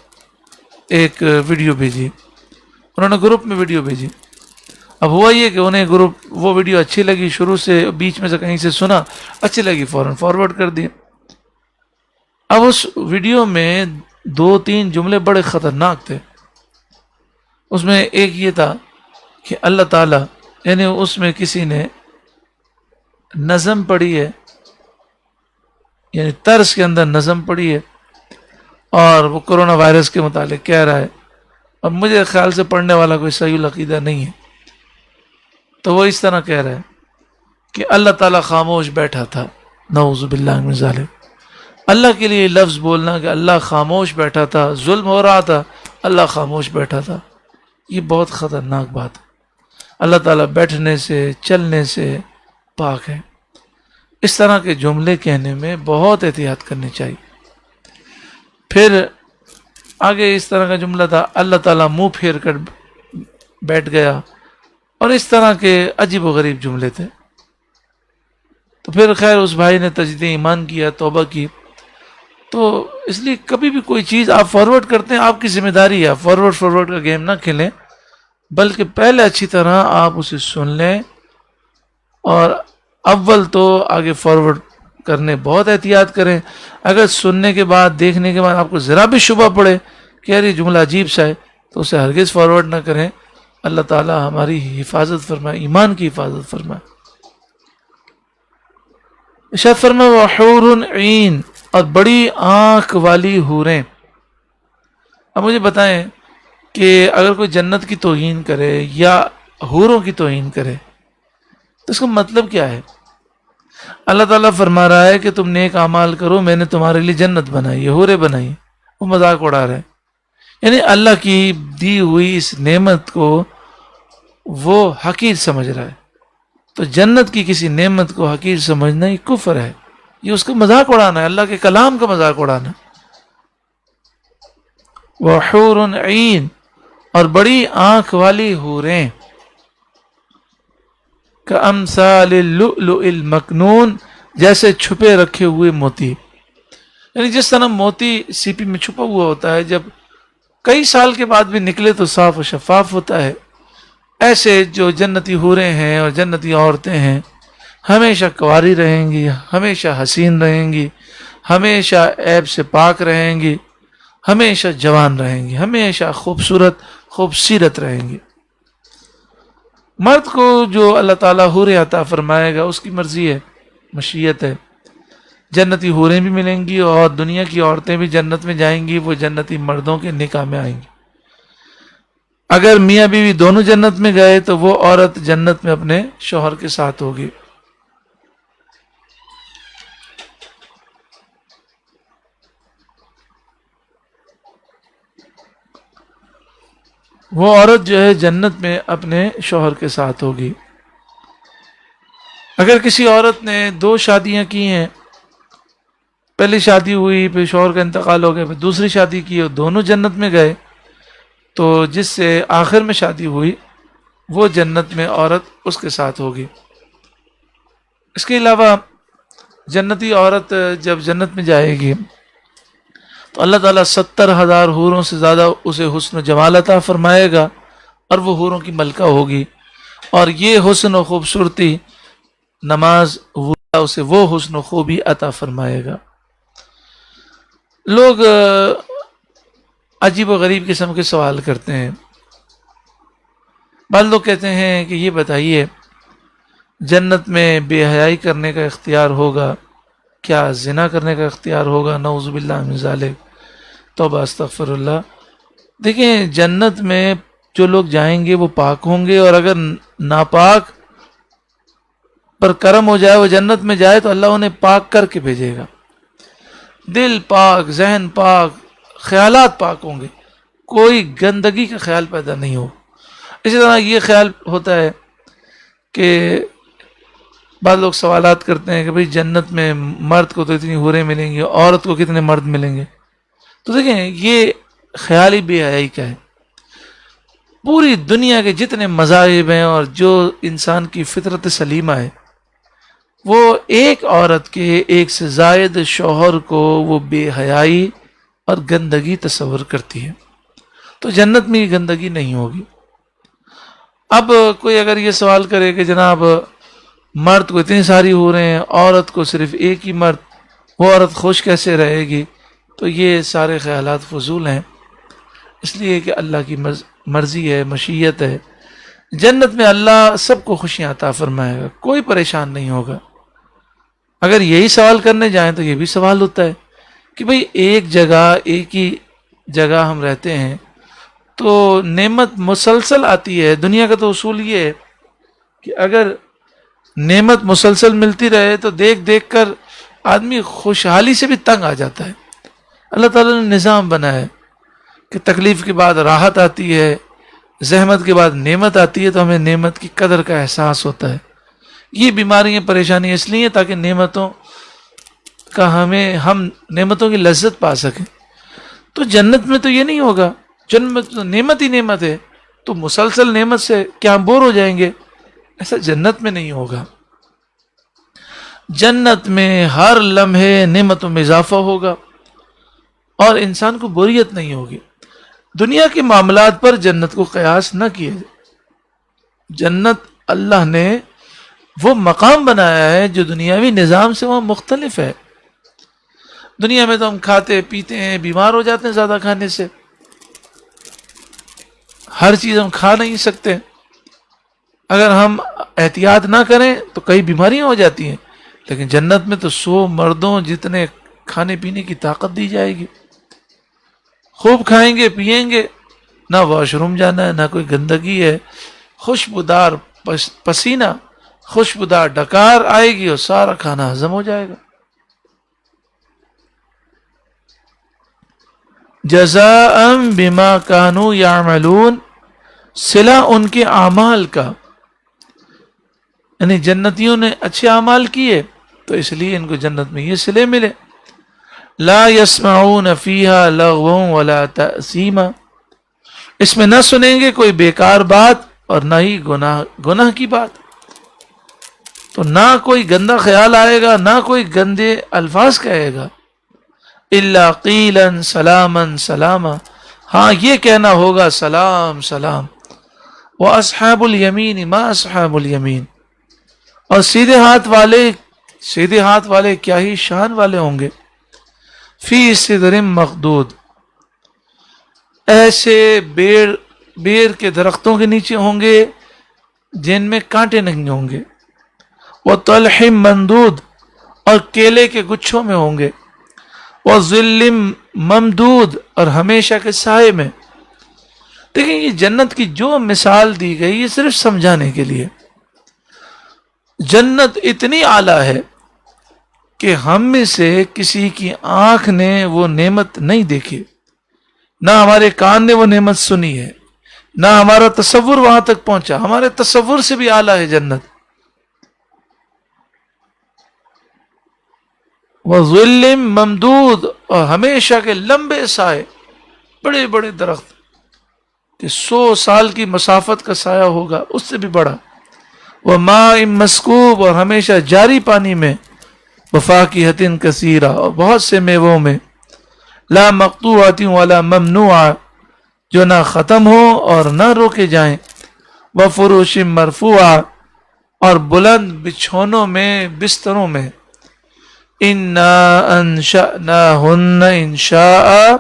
ایک ویڈیو بھیجی، انہوں نے گروپ میں ویڈیو بھیجی. اب ہوا یہ کہ انہیں وہ ویڈیو اچھی لگی، شروع سے بیچ میں سے کہیں سے سنا، اچھی لگی، فوراً فارورڈ کر دی. اب اس ویڈیو میں 2-3 جملے بڑے خطرناک تھے. اس میں ایک یہ تھا کہ اللہ تعالیٰ، یعنی اس میں کسی نے نظم پڑھی ہے، یعنی طرز کے اندر نظم پڑھی ہے، اور وہ کرونا وائرس کے متعلق کہہ رہا ہے. اب مجھے خیال سے پڑھنے والا کوئی صحیح العقیدہ نہیں ہے، تو وہ اس طرح کہہ رہا ہے کہ اللہ تعالیٰ خاموش بیٹھا تھا. نعوذ باللہ من ذالک. اللہ کے لیے لفظ بولنا کہ اللہ خاموش بیٹھا تھا، ظلم ہو رہا تھا، اللہ خاموش بیٹھا تھا، یہ بہت خطرناک بات ہے. اللہ تعالیٰ بیٹھنے سے، چلنے سے پاک ہے. اس طرح کے جملے کہنے میں بہت احتیاط کرنی چاہیے. پھر آگے اس طرح کا جملہ تھا، اللہ تعالیٰ منہ پھیر کر بیٹھ گیا، اور اس طرح کے عجیب و غریب جملے تھے. تو پھر خیر اس بھائی نے تجدید ایمان کیا، توبہ کی. تو اس لیے کبھی بھی کوئی چیز آپ فارورڈ کرتے ہیں، آپ کی ذمہ داری ہے، فارورڈ کا گیم نہ کھیلیں، بلکہ پہلے اچھی طرح آپ اسے سن لیں، اور اول تو آگے فارورڈ کرنے بہت احتیاط کریں. اگر سننے کے بعد، دیکھنے کے بعد آپ کو ذرا بھی شبہ پڑے کہ یار یہ جملہ عجیب سا ہے، تو اسے ہرگز فارورڈ نہ کریں. اللہ تعالی ہماری حفاظت فرمائے، ایمان کی حفاظت فرمائے. ارشاد فرمائے وحور عین، اور بڑی آنکھ والی حوریں. اب مجھے بتائیں کہ اگر کوئی جنت کی توہین کرے یا حوروں کی توہین کرے تو اس کا مطلب کیا ہے؟ اللہ تعالیٰ فرما رہا ہے کہ تم نیک اعمال کرو، میں نے تمہارے لیے جنت بنائی ہے، حوریں بنائی ہیں. وہ مذاق اڑا رہے ہیں، یعنی اللہ کی دی ہوئی اس نعمت کو وہ حقیر سمجھ رہا ہے. تو جنت کی کسی نعمت کو حقیر سمجھنا یہ کفر ہے، یہ اس کا مذاق اڑانا ہے، اللہ کے کلام کا مذاق اڑانا. وحور عین، اور بڑی آنکھ والی حوریں. کامثال اللؤلؤ المکنون، جیسے چھپے رکھے ہوئے موتی. یعنی جس طرح موتی سیپی میں چھپا ہوا ہوتا ہے، جب کئی سال کے بعد بھی نکلے تو صاف و شفاف ہوتا ہے، ایسے جو جنتی حوریں ہیں اور جنتی عورتیں ہیں ہمیشہ کنواری رہیں گی، ہمیشہ حسین رہیں گی، ہمیشہ عیب سے پاک رہیں گی، ہمیشہ جوان رہیں گی، ہمیشہ خوبصورت رہیں گی. مرد کو جو اللہ تعالیٰ حوریں عطا فرمائے گا اس کی مرضی ہے، مشیت ہے. جنتی حوریں بھی ملیں گی اور دنیا کی عورتیں بھی جنت میں جائیں گی، وہ جنتی مردوں کے نکاح میں آئیں گی. اگر میاں بیوی دونوں جنت میں گئے تو وہ عورت جنت میں اپنے شوہر کے ساتھ ہوگی. وہ عورت جو ہے جنت میں اپنے شوہر کے ساتھ ہوگی. اگر کسی عورت نے 2 شادیاں کی ہیں، پہلی شادی ہوئی پھر شوہر کا انتقال ہو گیا، پھر دوسری شادی کی اور دونوں جنت میں گئے، تو جس سے آخر میں شادی ہوئی وہ جنت میں عورت اس کے ساتھ ہوگی. اس کے علاوہ جنتی عورت جب جنت میں جائے گی تو اللہ تعالیٰ 70,000 حوروں سے زیادہ اسے حسن و جمال عطا فرمائے گا اور وہ حوروں کی ملکہ ہوگی. اور یہ حسن و خوبصورتی نماز اسے وہ حسن و خوبی عطا فرمائے گا. لوگ عجیب و غریب قسم کے سوال کرتے ہیں. بعض لوگ کہتے ہیں کہ یہ بتائیے جنت میں بے حیائی کرنے کا اختیار ہوگا، کیا زنا کرنے کا اختیار ہوگا؟ نعوذ باللہ من ذالک، توبہ استغفر اللہ. دیکھیں جنت میں جو لوگ جائیں گے وہ پاک ہوں گے، اور اگر ناپاک پر کرم ہو جائے وہ جنت میں جائے تو اللہ انہیں پاک کر کے بھیجے گا. دل پاک، ذہن پاک، خیالات پاک ہوں گے، کوئی گندگی کا خیال پیدا نہیں ہو. اسی طرح یہ خیال ہوتا ہے کہ بعض لوگ سوالات کرتے ہیں کہ بھئی جنت میں مرد کو تو اتنی حوریں ملیں گی، عورت کو کتنے مرد ملیں گے؟ تو دیکھیں یہ خیالی بے حیائی کا ہے. پوری دنیا کے جتنے مذاہب ہیں اور جو انسان کی فطرت سلیمہ ہے وہ ایک عورت کے ایک سے زائد شوہر کو وہ بے حیائی اور گندگی تصور کرتی ہے. تو جنت میں یہ گندگی نہیں ہوگی. اب کوئی اگر یہ سوال کرے کہ جناب مرد کو اتنی ساری ہو رہے ہیں، عورت کو صرف ایک ہی مرد، وہ عورت خوش کیسے رہے گی؟ تو یہ سارے خیالات فضول ہیں، اس لیے کہ اللہ کی مرضی ہے، مشیت ہے. جنت میں اللہ سب کو خوشیاں عطا فرمائے گا، کوئی پریشان نہیں ہوگا. اگر یہی سوال کرنے جائیں تو یہ بھی سوال ہوتا ہے کہ بھئی ایک ہی جگہ ہم رہتے ہیں تو نعمت مسلسل آتی ہے. دنیا کا تو اصول یہ ہے کہ اگر نعمت مسلسل ملتی رہے تو دیکھ دیکھ کر آدمی خوشحالی سے بھی تنگ آ جاتا ہے. اللہ تعالیٰ نے نظام بنایا ہے کہ تکلیف کے بعد راحت آتی ہے، زحمت کے بعد نعمت آتی ہے، تو ہمیں نعمت کی قدر کا احساس ہوتا ہے. یہ بیماریاں پریشانی اس لیے تاکہ نعمتوں کا ہم نعمتوں کی لذت پا سکیں. تو جنت میں تو یہ نہیں ہوگا، جنت تو نعمت ہی نعمت ہے، تو مسلسل نعمت سے کیا ہم بور ہو جائیں گے؟ ایسا جنت میں نہیں ہوگا. جنت میں ہر لمحے نعمتوں میں اضافہ ہوگا اور انسان کو بوریت نہیں ہوگی. دنیا کے معاملات پر جنت کو قیاس نہ کیے. جنت اللہ نے وہ مقام بنایا ہے جو دنیاوی نظام سے وہاں مختلف ہے. دنیا میں تو ہم کھاتے پیتے ہیں، بیمار ہو جاتے ہیں زیادہ کھانے سے، ہر چیز ہم کھا نہیں سکتے، اگر ہم احتیاط نہ کریں تو کئی بیماریاں ہو جاتی ہیں. لیکن جنت میں تو 100 مردوں جتنے کھانے پینے کی طاقت دی جائے گی، خوب کھائیں گے پیئیں گے، نہ واش روم جانا ہے، نہ کوئی گندگی ہے، خوشبودار پسینہ، خوشبودار ڈکار آئے گی اور سارا کھانا ہضم ہو جائے گا. جزاء بما کانوا یعملون، صلہ ان کے اعمال کا، یعنی جنتیوں نے اچھے اعمال کیے تو اس لیے ان کو جنت میں یہ صلے ملے. لا يسمعون فیہا لغوا ولا تأثیما، اس میں نہ سنیں گے کوئی بیکار بات اور نہ ہی گناہ کی بات. تو نہ کوئی گندا خیال آئے گا، نہ کوئی گندے الفاظ کہے گا. الا قیلا سلاما سلاما، ہاں یہ کہنا ہوگا سلام سلام. واصحاب الیمین ما اصحاب الیمین، اور سیدھے ہاتھ والے کیا ہی شان والے ہوں گے. فی سدر مخدود، ایسے بیر کے درختوں کے نیچے ہوں گے جن میں کانٹے نہیں ہوں گے. وطلح مندود، اور کیلے کے گچھوں میں ہوں گے. وظل ممدود، اور ہمیشہ کے سائے میں. دیکھیں یہ جنت کی جو مثال دی گئی یہ صرف سمجھانے کے لیے. جنت اتنی اعلیٰ ہے کہ ہم میں سے کسی کی آنکھ نے وہ نعمت نہیں دیکھی، نہ ہمارے کان نے وہ نعمت سنی ہے، نہ ہمارا تصور وہاں تک پہنچا. ہمارے تصور سے بھی اعلیٰ ہے جنت. وظل ممدود، اور ہمیشہ کے لمبے سائے، بڑے بڑے درخت کہ 100 سال کی مسافت کا سایہ ہوگا اس سے بھی بڑا. وماء مسکوب، اور ہمیشہ جاری پانی میں. وفاکہۃ کثیرہ، اور بہت سے میووں میں. لا مقطوعۃ ولا ممنوعہ، جو نہ ختم ہو اور نہ روکے جائیں. وفروش مرفوعہ، اور بلند بچھونوں میں، بستروں میں. انا انشأناہن انشاء،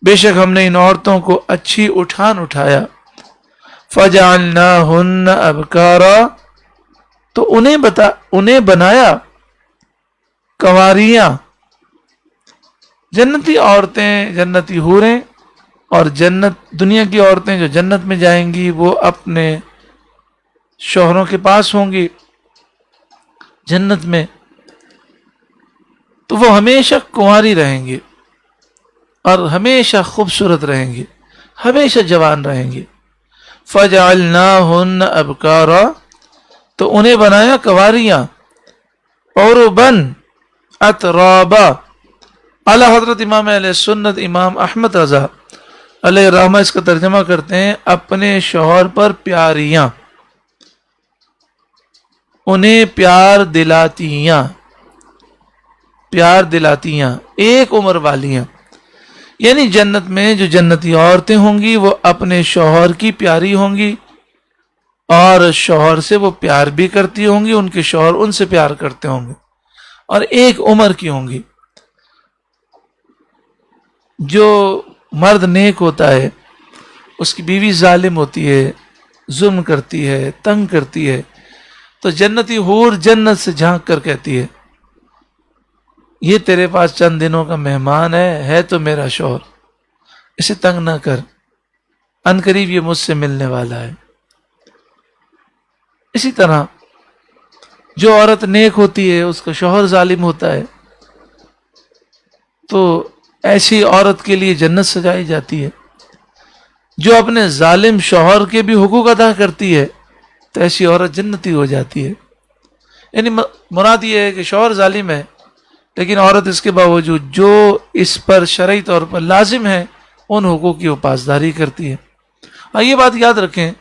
بے شک ہم نے ان عورتوں کو اچھی اٹھایا. فجعلناہن ابکارا، تو انہیں بنایا کنواریاں. جنتی عورتیں، جنتی حوریں، اور دنیا کی عورتیں جو جنت میں جائیں گی وہ اپنے شوہروں کے پاس ہوں گی جنت میں، تو وہ ہمیشہ کنواری رہیں گی اور ہمیشہ خوبصورت رہیں گی، ہمیشہ جوان رہیں گی. فجعلناہن ابکارا، تو انہیں بنایا کنواریاں. عرباً اترابا، اعلی حضرت امام اہل سنت امام احمد رضا علیہ رحمہ اس کا ترجمہ کرتے ہیں اپنے شوہر پر پیاریاں، انہیں پیار دلاتیاں، ایک عمر والیاں. یعنی جنت میں جو جنتی عورتیں ہوں گی وہ اپنے شوہر کی پیاری ہوں گی، اور شوہر سے وہ پیار بھی کرتی ہوں گی، ان کے شوہر ان سے پیار کرتے ہوں گے، اور ایک عمر کی ہوں گی. جو مرد نیک ہوتا ہے اس کی بیوی ظالم ہوتی ہے، ظلم کرتی ہے، تنگ کرتی ہے، تو جنتی حور جنت سے جھانک کر کہتی ہے یہ تیرے پاس چند دنوں کا مہمان ہے تو میرا شوہر، اسے تنگ نہ کر، ان قریب یہ مجھ سے ملنے والا ہے. اسی طرح جو عورت نیک ہوتی ہے اس کا شوہر ظالم ہوتا ہے تو ایسی عورت کے لیے جنت سجائی جاتی ہے. جو اپنے ظالم شوہر کے بھی حقوق ادا کرتی ہے تو ایسی عورت جنتی ہو جاتی ہے. یعنی مراد یہ ہے کہ شوہر ظالم ہے لیکن عورت اس کے باوجود جو اس پر شرعی طور پر لازم ہے ان حقوق کی وہ پاسداری کرتی ہے. یہ بات یاد رکھیں،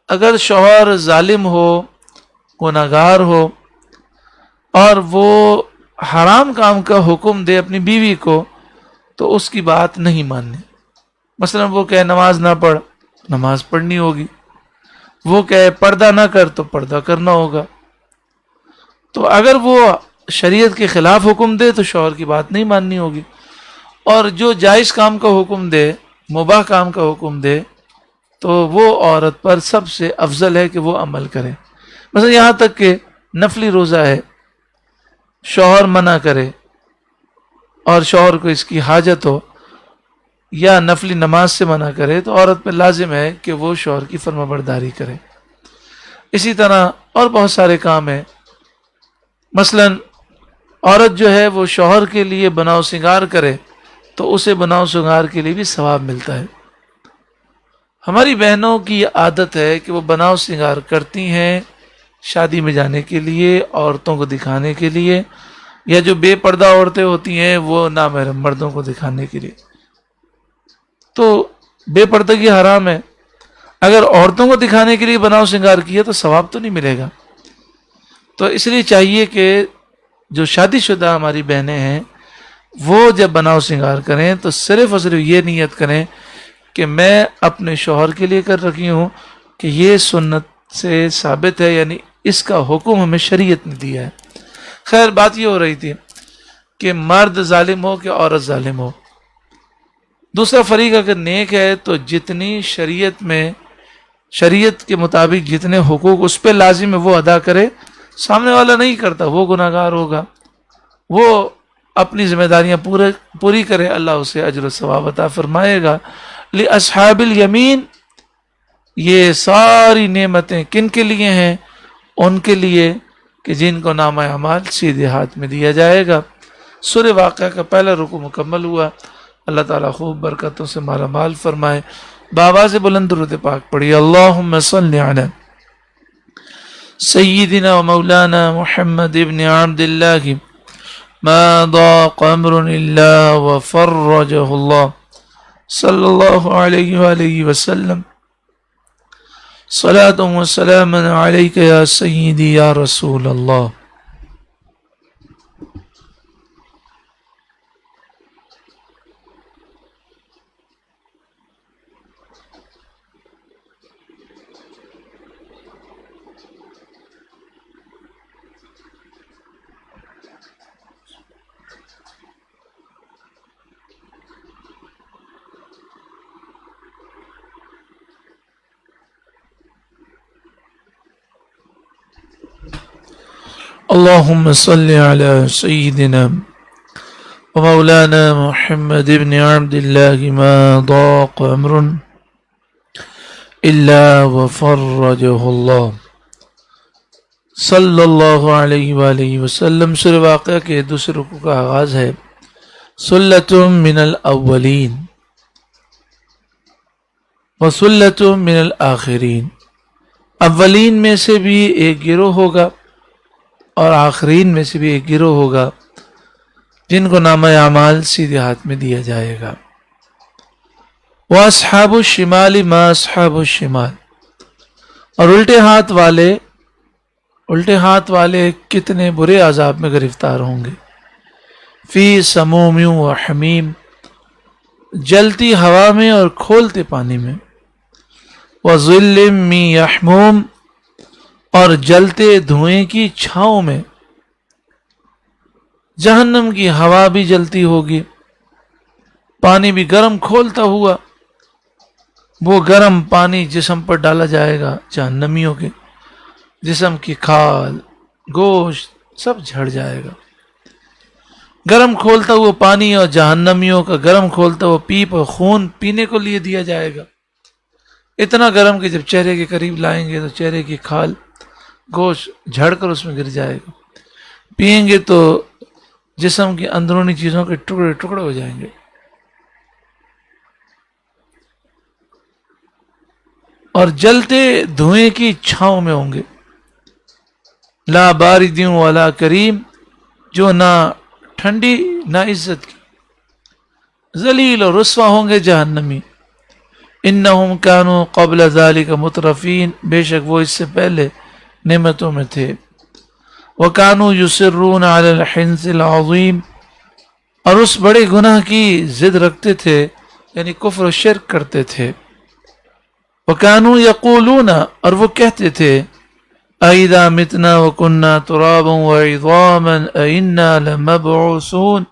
اگر شوہر ظالم ہو، گناہگار ہو، اور وہ حرام کام کا حکم دے اپنی بیوی کو تو اس کی بات نہیں ماننی. مثلا وہ کہے نماز نہ پڑھ، نماز پڑھنی ہوگی. وہ کہے پردہ نہ کر تو پردہ کرنا ہوگا. تو اگر وہ شریعت کے خلاف حکم دے تو شوہر کی بات نہیں ماننی ہوگی، اور جو جائز کام کا حکم دے، مباح کام کا حکم دے تو وہ عورت پر سب سے افضل ہے کہ وہ عمل کرے. مثلا یہاں تک کہ نفلی روزہ ہے، شوہر منع کرے اور شوہر کو اس کی حاجت ہو، یا نفلی نماز سے منع کرے تو عورت پہ لازم ہے کہ وہ شوہر کی فرما برداری کرے. اسی طرح اور بہت سارے کام ہیں. مثلا عورت جو ہے وہ شوہر کے لیے بناؤ سنگار کرے تو اسے بناؤ سنگار کے لیے بھی ثواب ملتا ہے. ہماری بہنوں کی یہ عادت ہے کہ وہ بناؤ سنگار کرتی ہیں شادی میں جانے کے لیے، عورتوں کو دکھانے کے لیے، یا جو بے پردہ عورتیں ہوتی ہیں وہ نامحرم مردوں کو دکھانے کے لیے. تو بے پردگی حرام ہے. اگر عورتوں کو دکھانے کے لیے بناؤ سنگار کیا تو ثواب تو نہیں ملے گا. تو اس لیے چاہیے کہ جو شادی شدہ ہماری بہنیں ہیں وہ جب بناؤ سنگار کریں تو صرف اور صرف یہ نیت کریں کہ میں اپنے شوہر کے لیے کر رکھی ہوں کہ یہ سنت سے ثابت ہے، یعنی اس کا حکم ہمیں شریعت نے دیا ہے۔ خیر بات یہ ہو رہی تھی کہ مرد ظالم ہو کہ عورت ظالم ہو، دوسرا فریق اگر نیک ہے تو جتنی شریعت کے مطابق جتنے حقوق اس پہ لازم ہے وہ ادا کرے، سامنے والا نہیں کرتا وہ گناہ گار ہوگا، وہ اپنی ذمہ داریاں پوری کرے، اللہ اسے اجر و ثواب عطا فرمائے گا۔ لأصحاب الیمین، یہ ساری نعمتیں کن کے لیے ہیں؟ ان کے لیے کہ جن کو نامہ اعمال سیدھے ہاتھ میں دیا جائے گا۔ سورہ واقعہ کا پہلا رکوع مکمل ہوا۔ اللہ تعالیٰ خوب برکتوں سے مالا مال فرمائے۔ بآواز بلند درود پاک پڑھی، اللہم صلی علی سیدنا و مولانا محمد ابن عبد اللہ ما ضاق امر الا وفرجہ اللہ صلی اللہ علیہ وآلہ وسلم، صلاۃ و سلام علیک یا سیدی یا رسول اللہ۔ اللهم صل على سيدنا ومولانا محمد بن عبد الله ما ضاق امر الا وفرجه الله صلی اللہ علیہ وآلہ وسلم۔ سورہ واقعہ کے دوسرے رکوع کا آغاز ہے، سلۃ من الاولین وسلۃ من الآخرین، اولین میں سے بھی ایک گروہ ہوگا اور آخرین میں سے بھی ایک گروہ ہوگا جن کو نامہ اعمال سیدھے ہاتھ میں دیا جائے گا۔ وَأَصْحَابُ الشِّمَالِ مَا أَصْحَابُ الشِّمَالِ، اور الٹے ہاتھ والے کتنے برے عذاب میں گرفتار ہوں گے۔ فی سموم و حمیم، جلتی ہوا میں اور کھولتے پانی میں۔ وَظِلٍّ مِّن یحموم، اور جلتے دھوئیں کی چھاؤں میں۔ جہنم کی ہوا بھی جلتی ہوگی، پانی بھی گرم کھولتا ہوا، وہ گرم پانی جسم پر ڈالا جائے گا، جہنمیوں کے جسم کی کھال گوشت سب جھڑ جائے گا۔ گرم کھولتا ہوا پانی اور جہنمیوں کا گرم کھولتا ہوا پیپ اور خون پینے کو لیے دیا جائے گا، اتنا گرم کہ جب چہرے کے قریب لائیں گے تو چہرے کی کھال گوشت جھڑ کر اس میں گر جائے گا، پئیں گے تو جسم کی اندرونی چیزوں کے ٹکڑے ٹکڑے ہو جائیں گے۔ اور جلتے دھوئیں کی چھاؤں میں ہوں گے۔ لا بارد ولا کریم، جو نہ ٹھنڈی نہ عزت کی، ذلیل اور رسوا ہوں گے جہنمی۔ انہم کانوا قبل ذلک مترفین، بے شک وہ اس سے پہلے نعمتوں میں تھے۔ وَكَانُوا يُصِرُّونَ عَلَى الْحِنْثِ الْعَظِيمِ، اور اس بڑے گناہ کی ضد رکھتے تھے، یعنی کفر و شرک کرتے تھے۔ وَكَانُوا يَقُولُونَ، اور وہ کہتے تھے، أَإِذَا مِتْنَا وَكُنَّا تُرَابًا وَعِظَامًا أَإِنَّا لَمَبْعُوثُونَ،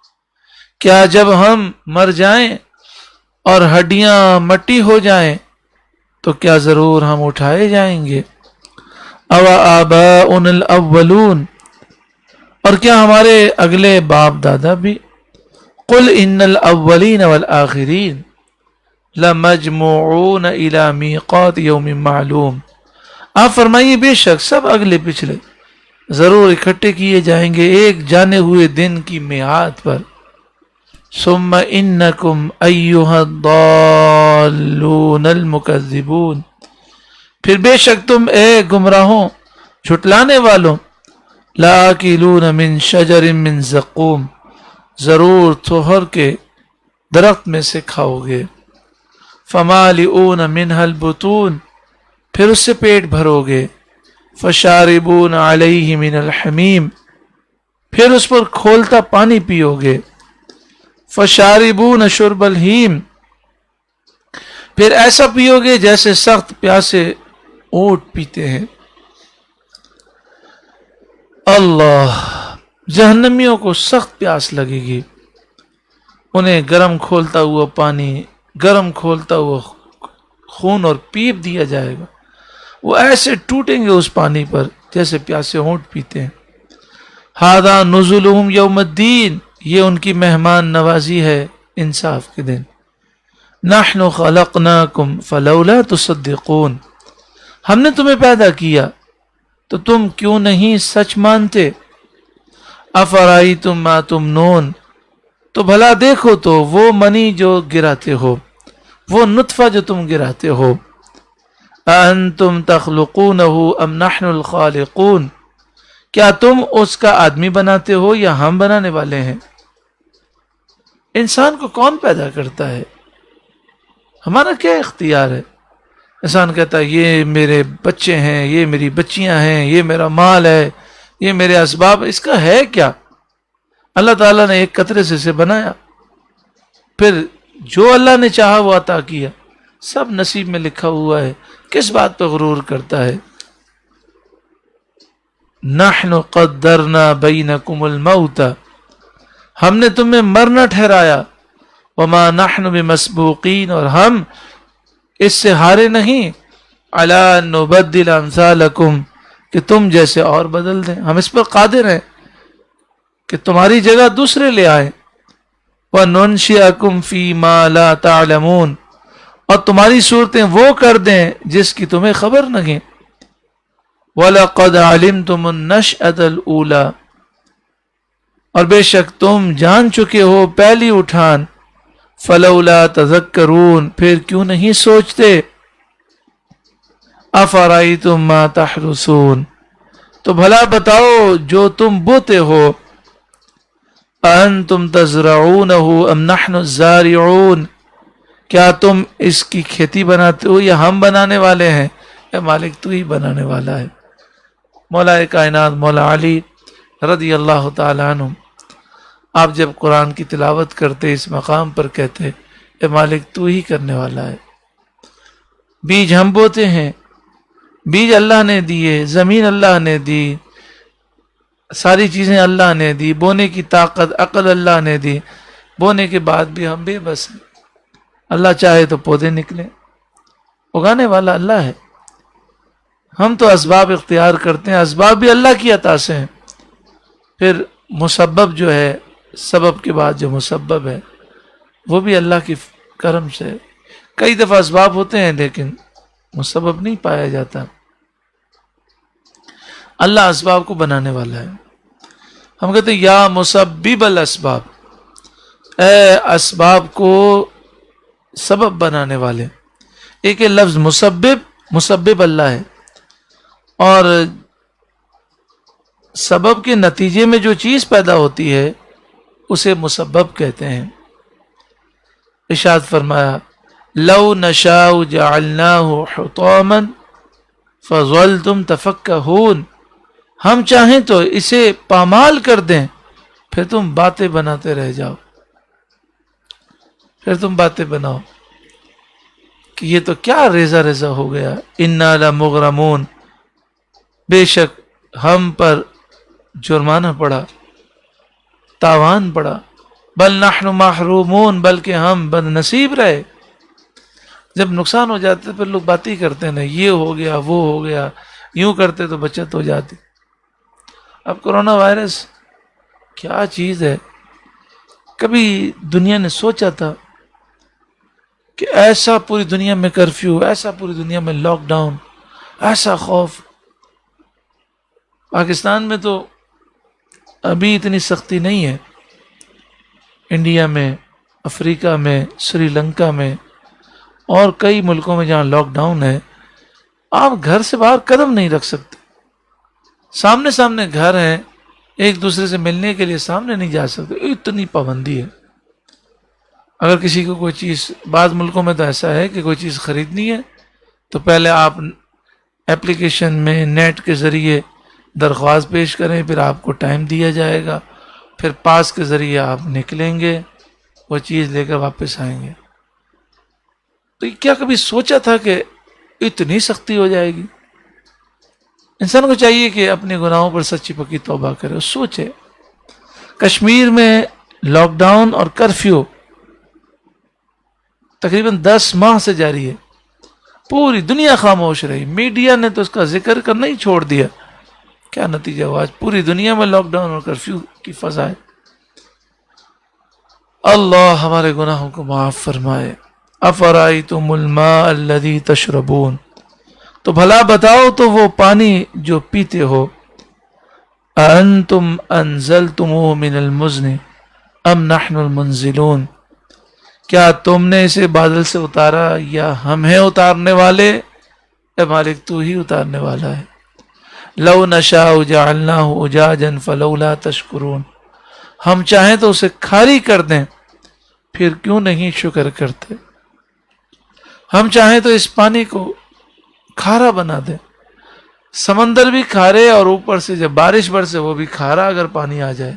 کیا جب ہم مر جائیں اور ہڈیاں مٹی ہو جائیں تو کیا ضرور ہم اٹھائے جائیں گے؟ أَوَ آبَاؤُنَا الْأَوَّلُونَ، اور کیا ہمارے اگلے باپ دادا بھی؟ قُلْ إِنَّ الْأَوَّلِينَ وَالْآخِرِينَ لَمَجْمُوعُونَ إِلَى مِيقَاتِ يَوْمٍ مَّعْلُومٍ، آپ فرمائیے بے شک سب اگلے پچھلے ضرور اکٹھے کیے جائیں گے ایک جانے ہوئے دن کی میعاد پر۔ ثُمَّ إِنَّكُمْ أَيُّهَا الضَّالُّونَ الْمُكَذِّبُونَ، پھر بے شک تم اے گمراہوں جھٹلانے والوں، لَآكِلُونَ مِن شَجَرٍ مِّن زَقُوم، ضرور تھوہر کے درخت میں سے کھاؤ گے۔ فَمَالِئُونَ مِنْهَا الْبُطُونَ، پھر اس سے پیٹ بھرو گے۔ فشاربون علیہ من الحمیم، پھر اس پر کھولتا پانی پیو گے، فشاربون شرب الہیم، پھر ایسا پیو گے جیسے سخت پیاسے اونٹ پیتے ہیں۔ اللہ، جہنمیوں کو سخت پیاس لگے گی، انہیں گرم کھولتا ہوا پانی، گرم کھولتا ہوا خون اور پیپ دیا جائے گا، وہ ایسے ٹوٹیں گے اس پانی پر جیسے پیاسے اونٹ پیتے ہیں۔ ھذا نزلہم یوم الدین، یہ ان کی مہمان نوازی ہے انصاف کے دن۔ نحن خلقناکم فلولا تصدقون، ہم نے تمہیں پیدا کیا تو تم کیوں نہیں سچ مانتے؟ افرائیتم ما تمنون، تو بھلا دیکھو تو وہ منی جو گراتے ہو، وہ نطفہ جو تم گراتے ہو۔ انتم تخلقونہ ام نحن الخالقون، کیا تم اس کا آدمی بناتے ہو یا ہم بنانے والے ہیں؟ انسان کو کون پیدا کرتا ہے؟ ہمارا کیا اختیار ہے؟ انسان کہتا ہے یہ میرے بچے ہیں، یہ میری بچیاں ہیں، یہ میرا مال ہے، یہ میرے اسباب، اس کا ہے کیا؟ اللہ تعالیٰ نے ایک قطرے سے اسے بنایا، پھر جو اللہ نے چاہا وہ عطا کیا، سب نصیب میں لکھا ہوا ہے، کس بات پہ غرور کرتا ہے؟ نحن قدرنا بینکم الموت، ہم نے تمہیں مرنا ٹھہرایا، وما نحن بمسبوقین، اور ہم اس سے ہارے نہیں، علی ان نبدل امثالکم، کہ تم جیسے اور بدل دیں، ہم اس پر قادر ہیں کہ تمہاری جگہ دوسرے لے آئیں۔ وَنُنْشِئَكُمْ فِي مَا لَا تَعْلَمُونَ، اور تمہاری صورتیں وہ کر دیں جس کی تمہیں خبر نہیں۔ وَلَقَدْ عَلِمْتُمُ النَّشْأَةَ الْأُولَى، اور بے شک تم جان چکے ہو پہلی اٹھان، فَلَوْلَا تَذَكَّرُونَ، پھر کیوں نہیں سوچتے؟ أَفَرَأَيْتُمْ مَا تَحْرُثُونَ، تو بھلا بتاؤ جو تم بوتے ہو، أَأَنْتُمْ تَزْرَعُونَهُ أَمْ نَحْنُ الزَّارِعُونَ، کیا تم اس کی کھیتی بناتے ہو یا ہم بنانے والے ہیں؟ اے مالک تو ہی بنانے والا ہے۔ مولا کائنات مولا علی رضی اللہ تعالی عنہ، آپ جب قرآن کی تلاوت کرتے اس مقام پر کہتے اے مالک تو ہی کرنے والا ہے۔ بیج ہم بوتے ہیں، بیج اللہ نے دیے، زمین اللہ نے دی، ساری چیزیں اللہ نے دی، بونے کی طاقت عقل اللہ نے دی، بونے کے بعد بھی ہم بے بس ہیں۔ اللہ چاہے تو پودے نکلیں، اگانے والا اللہ ہے، ہم تو اسباب اختیار کرتے ہیں، اسباب بھی اللہ کی عطا سے ہیں، پھر مسبب جو ہے، سبب کے بعد جو مسبب ہے وہ بھی اللہ کی کرم سے ہے۔ کئی دفعہ اسباب ہوتے ہیں لیکن مسبب نہیں پایا جاتا، اللہ اسباب کو بنانے والا ہے۔ ہم کہتے ہیں یا مسبب الاسباب، اے اسباب کو سبب بنانے والے۔ ایک لفظ مسبب، مسبب اللہ ہے، اور سبب کے نتیجے میں جو چیز پیدا ہوتی ہے اسے مسبب کہتے ہیں۔ ارشاد فرمایا لو نشاء جعلناہ حطاما فظلتم تفکہون، ہم چاہیں تو اسے پامال کر دیں پھر تم باتیں بناتے رہ جاؤ، پھر تم باتیں بناؤ کہ یہ تو کیا ریزہ ریزہ ہو گیا۔ انا لمغرمون، بے شک ہم پر جرمانہ پڑا، تاوان پڑا، بل نحن محرومون، بلکہ ہم بد نصیب رہے۔ جب نقصان ہو جاتے پھر لوگ باتیں کرتے ہیں، یہ ہو گیا وہ ہو گیا، یوں کرتے تو بچت ہو جاتی۔ اب کرونا وائرس کیا چیز ہے، کبھی دنیا نے سوچا تھا کہ ایسا پوری دنیا میں کرفیو، ایسا پوری دنیا میں لاک ڈاؤن، ایسا خوف۔ پاکستان میں تو ابھی اتنی سختی نہیں ہے، انڈیا میں، افریقہ میں، سری لنکا میں اور کئی ملکوں میں جہاں لاک ڈاؤن ہے، آپ گھر سے باہر قدم نہیں رکھ سکتے، سامنے سامنے گھر ہیں، ایک دوسرے سے ملنے کے لیے سامنے نہیں جا سکتے، اتنی پابندی ہے۔ اگر کسی کو کوئی چیز، بعض ملکوں میں تو ایسا ہے کہ کوئی چیز خریدنی ہے تو پہلے آپ اپلیکیشن میں نیٹ کے ذریعے درخواست پیش کریں، پھر آپ کو ٹائم دیا جائے گا، پھر پاس کے ذریعے آپ نکلیں گے، وہ چیز لے کر واپس آئیں گے۔ تو کیا کبھی سوچا تھا کہ اتنی سختی ہو جائے گی؟ انسان کو چاہیے کہ اپنے گناہوں پر سچی پکی توبہ کرے، سوچے۔ کشمیر میں لاک ڈاؤن اور کرفیو تقریباً 10 ماہ سے جاری ہے، پوری دنیا خاموش رہی، میڈیا نے تو اس کا ذکر کرنا ہی چھوڑ دیا۔ کیا نتیجہ ہوا؟ آج پوری دنیا میں لاک ڈاؤن اور کرفیو کی فضا ہے۔ اللہ ہمارے گناہوں کو معاف فرمائے۔ افرائیتم الماء الذی تشربون، تو بھلا بتاؤ تو وہ پانی جو پیتے ہو، انتم انزلتموہ من المزن ام نحن المنزلون، کیا تم نے اسے بادل سے اتارا یا ہم ہیں اتارنے والے؟ اے مالک تو ہی اتارنے والا ہے۔ لو نشاء جعلناہ اجاجا فلولا تشکرون، ہم چاہیں تو اسے کھاری کر دیں، پھر کیوں نہیں شکر کرتے؟ ہم چاہیں تو اس پانی کو کھارا بنا دیں، سمندر بھی کھارے، اور اوپر سے جب بارش برسے وہ بھی کھارا۔ اگر پانی آ جائے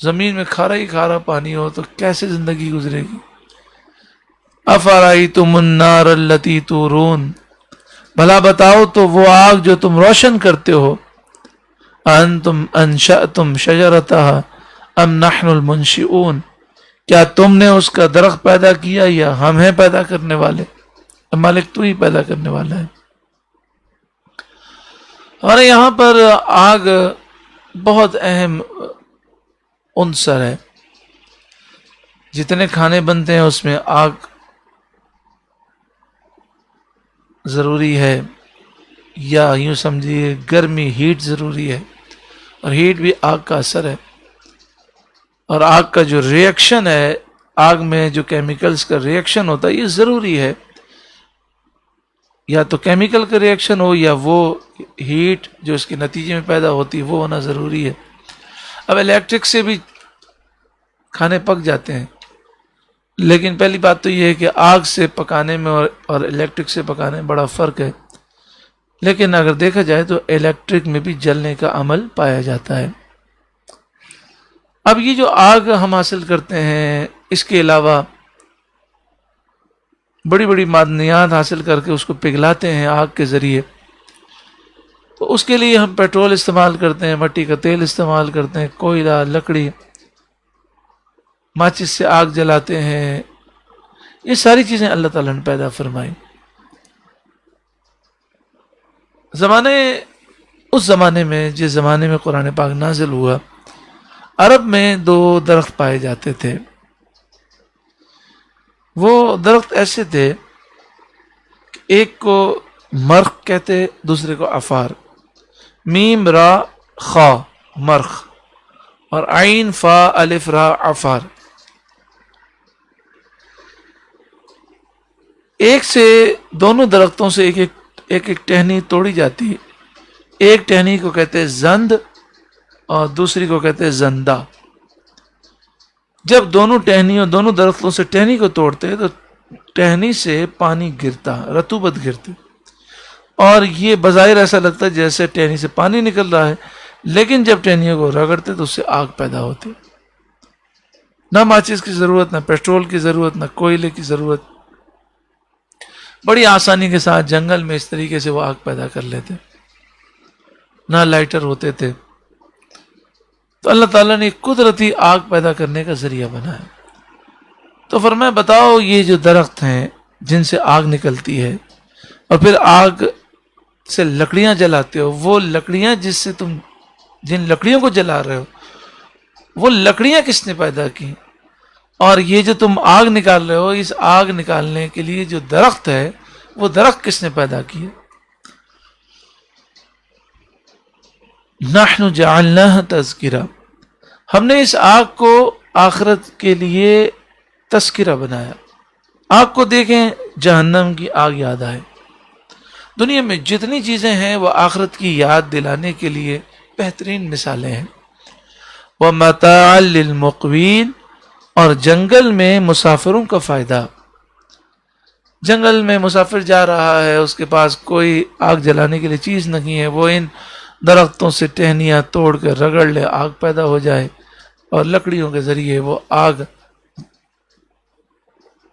زمین میں کھارا ہی کھارا پانی ہو تو کیسے زندگی گزرے گی؟ افرائیتم النار التی تورون، بھلا بتاؤ تو وہ آگ جو تم روشن کرتے ہو، انتم انشأتم شجرتها ام نحن المنشئون، کیا تم نے اس کا درخت پیدا کیا یا ہم ہیں پیدا کرنے والے؟ مالک تو ہی پیدا کرنے والا ہے۔ ہمارے یہاں پر آگ بہت اہم عنصر ہے، جتنے کھانے بنتے ہیں اس میں آگ ضروری ہے، یا یوں سمجھیے گرمی ہیٹ ضروری ہے، اور ہیٹ بھی آگ کا اثر ہے۔ اور آگ کا جو ریئیکشن ہے، آگ میں جو کیمیکلز کا ریئیکشن ہوتا ہے، یہ ضروری ہے، یا تو کیمیکل کا ریئیکشن ہو یا وہ ہیٹ جو اس کے نتیجے میں پیدا ہوتی ہے وہ ہونا ضروری ہے۔ اب الیکٹرک سے بھی کھانے پک جاتے ہیں، لیکن پہلی بات تو یہ ہے کہ آگ سے پکانے میں اور الیکٹرک سے پکانے میں بڑا فرق ہے، لیکن اگر دیکھا جائے تو الیکٹرک میں بھی جلنے کا عمل پایا جاتا ہے۔ اب یہ جو آگ ہم حاصل کرتے ہیں، اس کے علاوہ بڑی بڑی معدنیات حاصل کر کے اس کو پگھلاتے ہیں آگ کے ذریعے، تو اس کے لیے ہم پیٹرول استعمال کرتے ہیں، مٹی کا تیل استعمال کرتے ہیں، کوئلہ، لکڑی، ماچس سے آگ جلاتے ہیں۔ یہ ساری چیزیں اللہ تعالیٰ نے پیدا فرمائی۔ اس زمانے میں جس زمانے میں قرآن پاک نازل ہوا، عرب میں 2 درخت پائے جاتے تھے۔ وہ درخت ایسے تھے کہ ایک کو مرخ کہتے، دوسرے کو عفار، میم را خا مرخ، اور عین فا الف را عفار۔ ایک سے دونوں درختوں سے ایک ٹہنی توڑی جاتی، ایک ٹہنی کو کہتے زند اور دوسری کو کہتے زندہ۔ جب دونوں درختوں سے ٹہنی کو توڑتے تو ٹہنی سے پانی گرتا، رطوبت گرتی، اور یہ بظاہر ایسا لگتا ہے جیسے ٹہنی سے پانی نکل رہا ہے، لیکن جب ٹہنیوں کو رگڑتے تو اس سے آگ پیدا ہوتی۔ نہ ماچس کی ضرورت، نہ پیٹرول کی ضرورت، نہ کوئلے کی ضرورت، بڑی آسانی کے ساتھ جنگل میں اس طریقے سے وہ آگ پیدا کر لیتے، نہ لائٹر ہوتے تھے۔ تو اللہ تعالیٰ نے قدرتی آگ پیدا کرنے کا ذریعہ بنایا۔ تو فرمایا بتاؤ یہ جو درخت ہیں جن سے آگ نکلتی ہے، اور پھر آگ سے لکڑیاں جلاتے ہو، وہ لکڑیاں جن لکڑیوں کو جلا رہے ہو، وہ لکڑیاں کس نے پیدا کی؟ اور یہ جو تم آگ نکال رہے ہو، اس آگ نکالنے کے لیے جو درخت ہے، وہ درخت کس نے پیدا کیا؟ نحن جعلناہ تذکرہ، ہم نے اس آگ کو آخرت کے لیے تذکرہ بنایا۔ آگ کو دیکھیں، جہنم کی آگ یاد آئے۔ دنیا میں جتنی چیزیں ہیں وہ آخرت کی یاد دلانے کے لیے بہترین مثالیں ہیں۔ وَمَتَاعًا لِلْمُقْوِينَ، اور جنگل میں مسافروں کا فائدہ۔ جنگل میں مسافر جا رہا ہے، اس کے پاس کوئی آگ جلانے کے لیے چیز نہیں ہے، وہ ان درختوں سے ٹہنیاں توڑ کر رگڑ لے، آگ پیدا ہو جائے اور لکڑیوں کے ذریعے وہ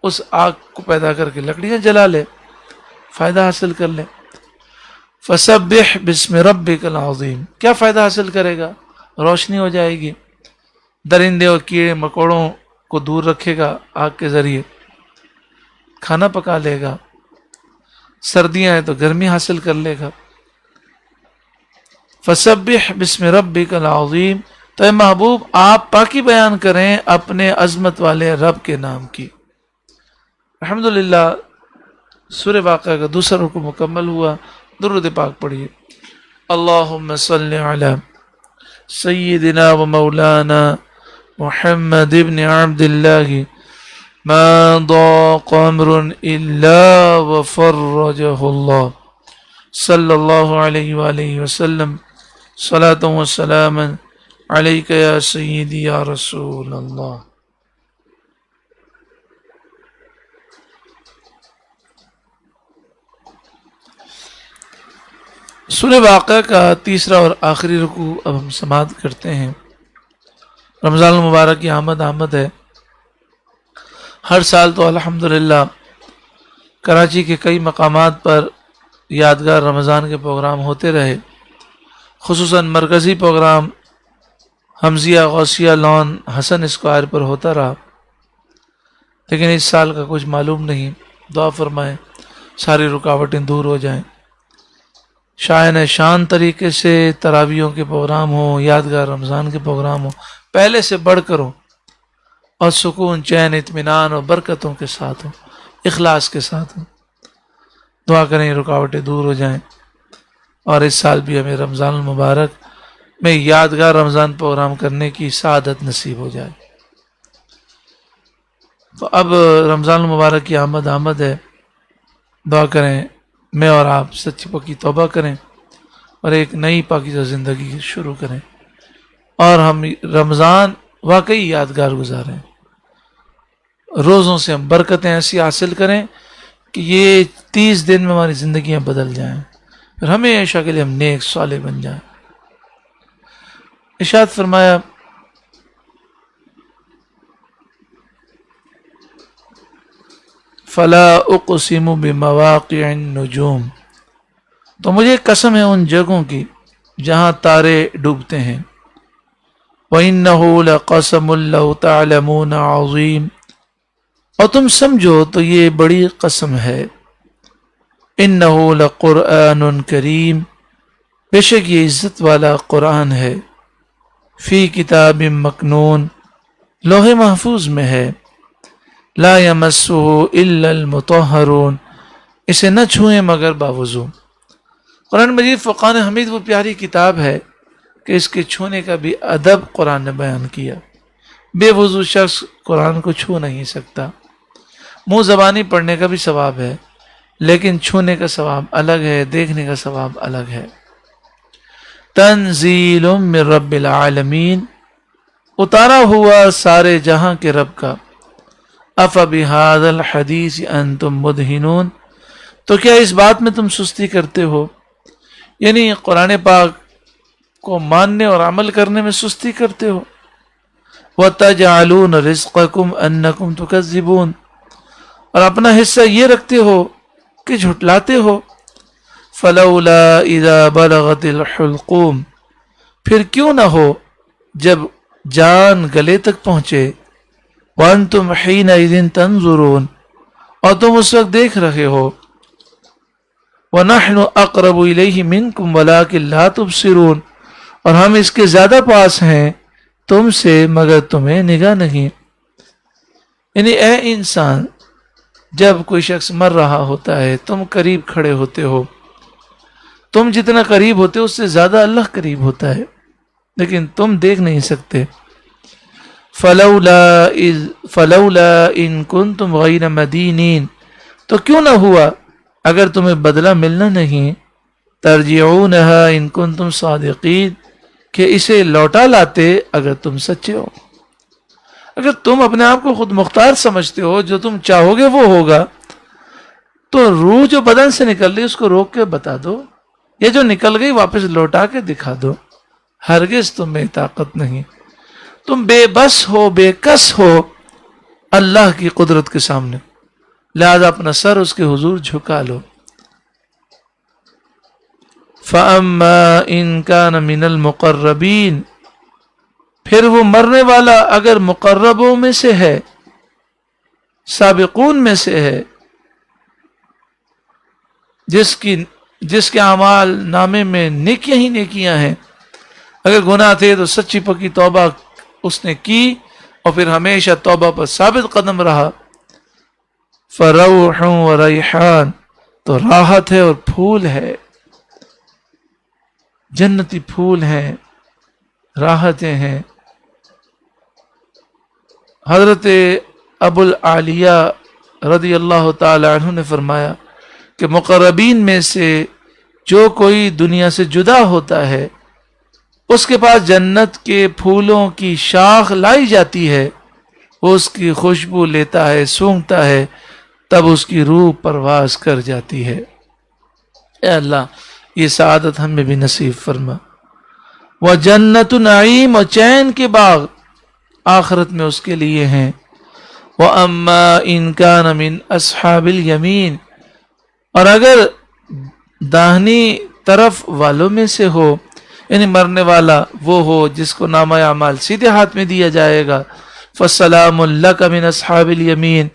اس آگ کو پیدا کر کے لکڑیاں جلا لے، فائدہ حاصل کر لے۔ فسبح بسم ربک العظیم، کیا فائدہ حاصل کرے گا؟ روشنی ہو جائے گی، درندے اور کیڑے مکوڑوں کو دور رکھے گا، آگ کے ذریعے کھانا پکا لے گا، سردیاں ہیں تو گرمی حاصل کر لے گا۔ فسبح بسم ربک العظیم، تو اے محبوب آپ پاکی بیان کریں اپنے عظمت والے رب کے نام کی۔ الحمدللہ سورہ واقعہ کا دوسرا رکوع مکمل ہوا، درود پاک پڑھیے۔ اللہم صلی علی سیدنا و مولانا محمد ابن عبد اللہ ما ضاق امر الا وفرجہ اللہ صلی اللہ علیہ وآلہ وسلم، صلاۃ و سلام علیک یا سیدی یا رسول اللہ۔ سورہ واقعہ کا تیسرا اور آخری رکوع اب ہم سماعت کرتے ہیں۔ رمضان المبارک کی آمد ہے۔ ہر سال تو الحمدللہ کراچی کے کئی مقامات پر یادگار رمضان کے پروگرام ہوتے رہے، خصوصاً مرکزی پروگرام حمزیہ غوثیہ لان حسن اسکوائر پر ہوتا رہا، لیکن اس سال کا کچھ معلوم نہیں۔ دعا فرمائیں ساری رکاوٹیں دور ہو جائیں، شائن شان طریقے سے تراویحوں کے پروگرام ہوں، یادگار رمضان کے پروگرام ہوں، پہلے سے بڑھ کر ہوں اور سکون، چین، اطمینان اور برکتوں کے ساتھ ہوں، اخلاص کے ساتھ ہوں۔ دعا کریں رکاوٹیں دور ہو جائیں اور اس سال بھی ہمیں رمضان المبارک میں یادگار رمضان پروگرام کرنے کی سعادت نصیب ہو جائے۔ تو اب رمضان المبارک کی آمد ہے، دعا کریں میں اور آپ سچی پکی توبہ کریں اور ایک نئی پاکیزہ زندگی شروع کریں اور ہم رمضان واقعی یادگار گزاریں، روزوں سے ہم برکتیں ایسی حاصل کریں کہ یہ 30 دن میں ہماری زندگیاں بدل جائیں، پھر ہمیشہ کے لیے ہم نیک صالح بن جائیں۔ ارشاد فرمایا فلا اقسم بمواقع النجوم، تو مجھے قسم ہے ان جگہوں کی جہاں تارے ڈوبتے ہیں۔ وَإِنَّهُ لَقَسَمٌ لَوْ تَعْلَمُونَ عَظِيمٌ، اور تم سمجھو تو یہ بڑی قسم ہے۔ إِنَّهُ لَقُرْآنٌ كَرِيمٌ، بے شک یہ عزت والا قرآن ہے۔ فی کتاب مکنون، لوح محفوظ میں ہے۔ لا یمسہ الا المطہرون، اسے نہ چھوئیں مگر باوضو۔ قرآن مجید فرقان حمید وہ پیاری کتاب ہے کہ اس کے چھونے کا بھی ادب قرآن نے بیان کیا۔ بے وضو شخص قرآن کو چھو نہیں سکتا۔ منہ زبانی پڑھنے کا بھی ثواب ہے، لیکن چھونے کا ثواب الگ ہے، دیکھنے کا ثواب الگ ہے۔ تنزیل من رب العالمین، اتارا ہوا سارے جہاں کے رب کا۔ افبہذا الحدیث انتم مدہنون، تو کیا اس بات میں تم سستی کرتے ہو؟ یعنی قرآن پاک کو ماننے اور عمل کرنے میں سستی کرتے ہو۔ وَتَجْعَلُونَ رِزْقَكُمْ أَنَّكُمْ تُكَذِّبُونَ، اور اپنا حصہ یہ رکھتے ہو کہ جھٹلاتے ہو۔ فَلَوْلَا إِذَا بَلَغَتِ الْحُلْقُومَ، پھر کیوں نہ ہو جب جان گلے تک پہنچے۔ وَأَنْتُمْ حِينَئِذٍ تَنْظُرُونَ، اور تم اس وقت دیکھ رہے ہو۔ وَنَحْنُ أَقْرَبُ إِلَيْهِ مِنْكُمْ وَلَكِنْ لَا تُبْصِرُونَ، اور ہم اس کے زیادہ پاس ہیں تم سے مگر تمہیں نگاہ نہیں۔ یعنی اے انسان، جب کوئی شخص مر رہا ہوتا ہے تم قریب کھڑے ہوتے ہو، تم جتنا قریب ہوتے ہو اس سے زیادہ اللہ قریب ہوتا ہے، لیکن تم دیکھ نہیں سکتے۔ فلولا ان کنتم غیر مدینین، تو کیوں نہ ہوا اگر تمہیں بدلہ ملنا نہیں۔ ترجعونہا ان کنتم صادقین، کہ اسے لوٹا لاتے اگر تم سچے ہو۔ اگر تم اپنے آپ کو خود مختار سمجھتے ہو، جو تم چاہو گے وہ ہوگا، تو روح جو بدن سے نکل رہی اس کو روک کے بتا دو، یہ جو نکل گئی واپس لوٹا کے دکھا دو. ہرگز تم میں طاقت نہیں، تم بے بس ہو، بے کس ہو اللہ کی قدرت کے سامنے، لہذا اپنا سر اس کے حضور جھکا لو. فَأَمَّا إِن كَانَ مِنَ الْمُقَرَّبِينَ، پھر وہ مرنے والا اگر مقربوں میں سے ہے، سابقون میں سے ہے، جس کے اعمال نامے میں نیکیاں ہی نیکیاں ہیں، اگر گناہ تھے تو سچی پکی توبہ اس نے کی اور پھر ہمیشہ توبہ پر ثابت قدم رہا. فَرَوْحٌ وَرَيْحَانٌ، تو راحت ہے اور پھول ہے، جنتی پھول ہیں، راحتیں ہیں. حضرت ابو العالیہ رضی اللہ تعالی عنہ نے فرمایا کہ مقربین میں سے جو کوئی دنیا سے جدا ہوتا ہے اس کے پاس جنت کے پھولوں کی شاخ لائی جاتی ہے، وہ اس کی خوشبو لیتا ہے، سونگھتا ہے، تب اس کی روح پرواز کر جاتی ہے. اے اللہ یہ سعادت ہمیں بھی نصیب فرما. وہ جنت نعیم، اور چین کے باغ آخرت میں اس کے لیے ہیں. وَأَمَّا إِن كَانَ مِنْ أَصْحَابِ الْيَمِينَ، اور اگر داہنی طرف والوں میں سے ہو، یعنی مرنے والا وہ ہو جس کو نامہ اعمال سیدھے ہاتھ میں دیا جائے گا، فَسَلَامٌ لَكَ مِنْ أَصْحَابِ الْيَمِينَ،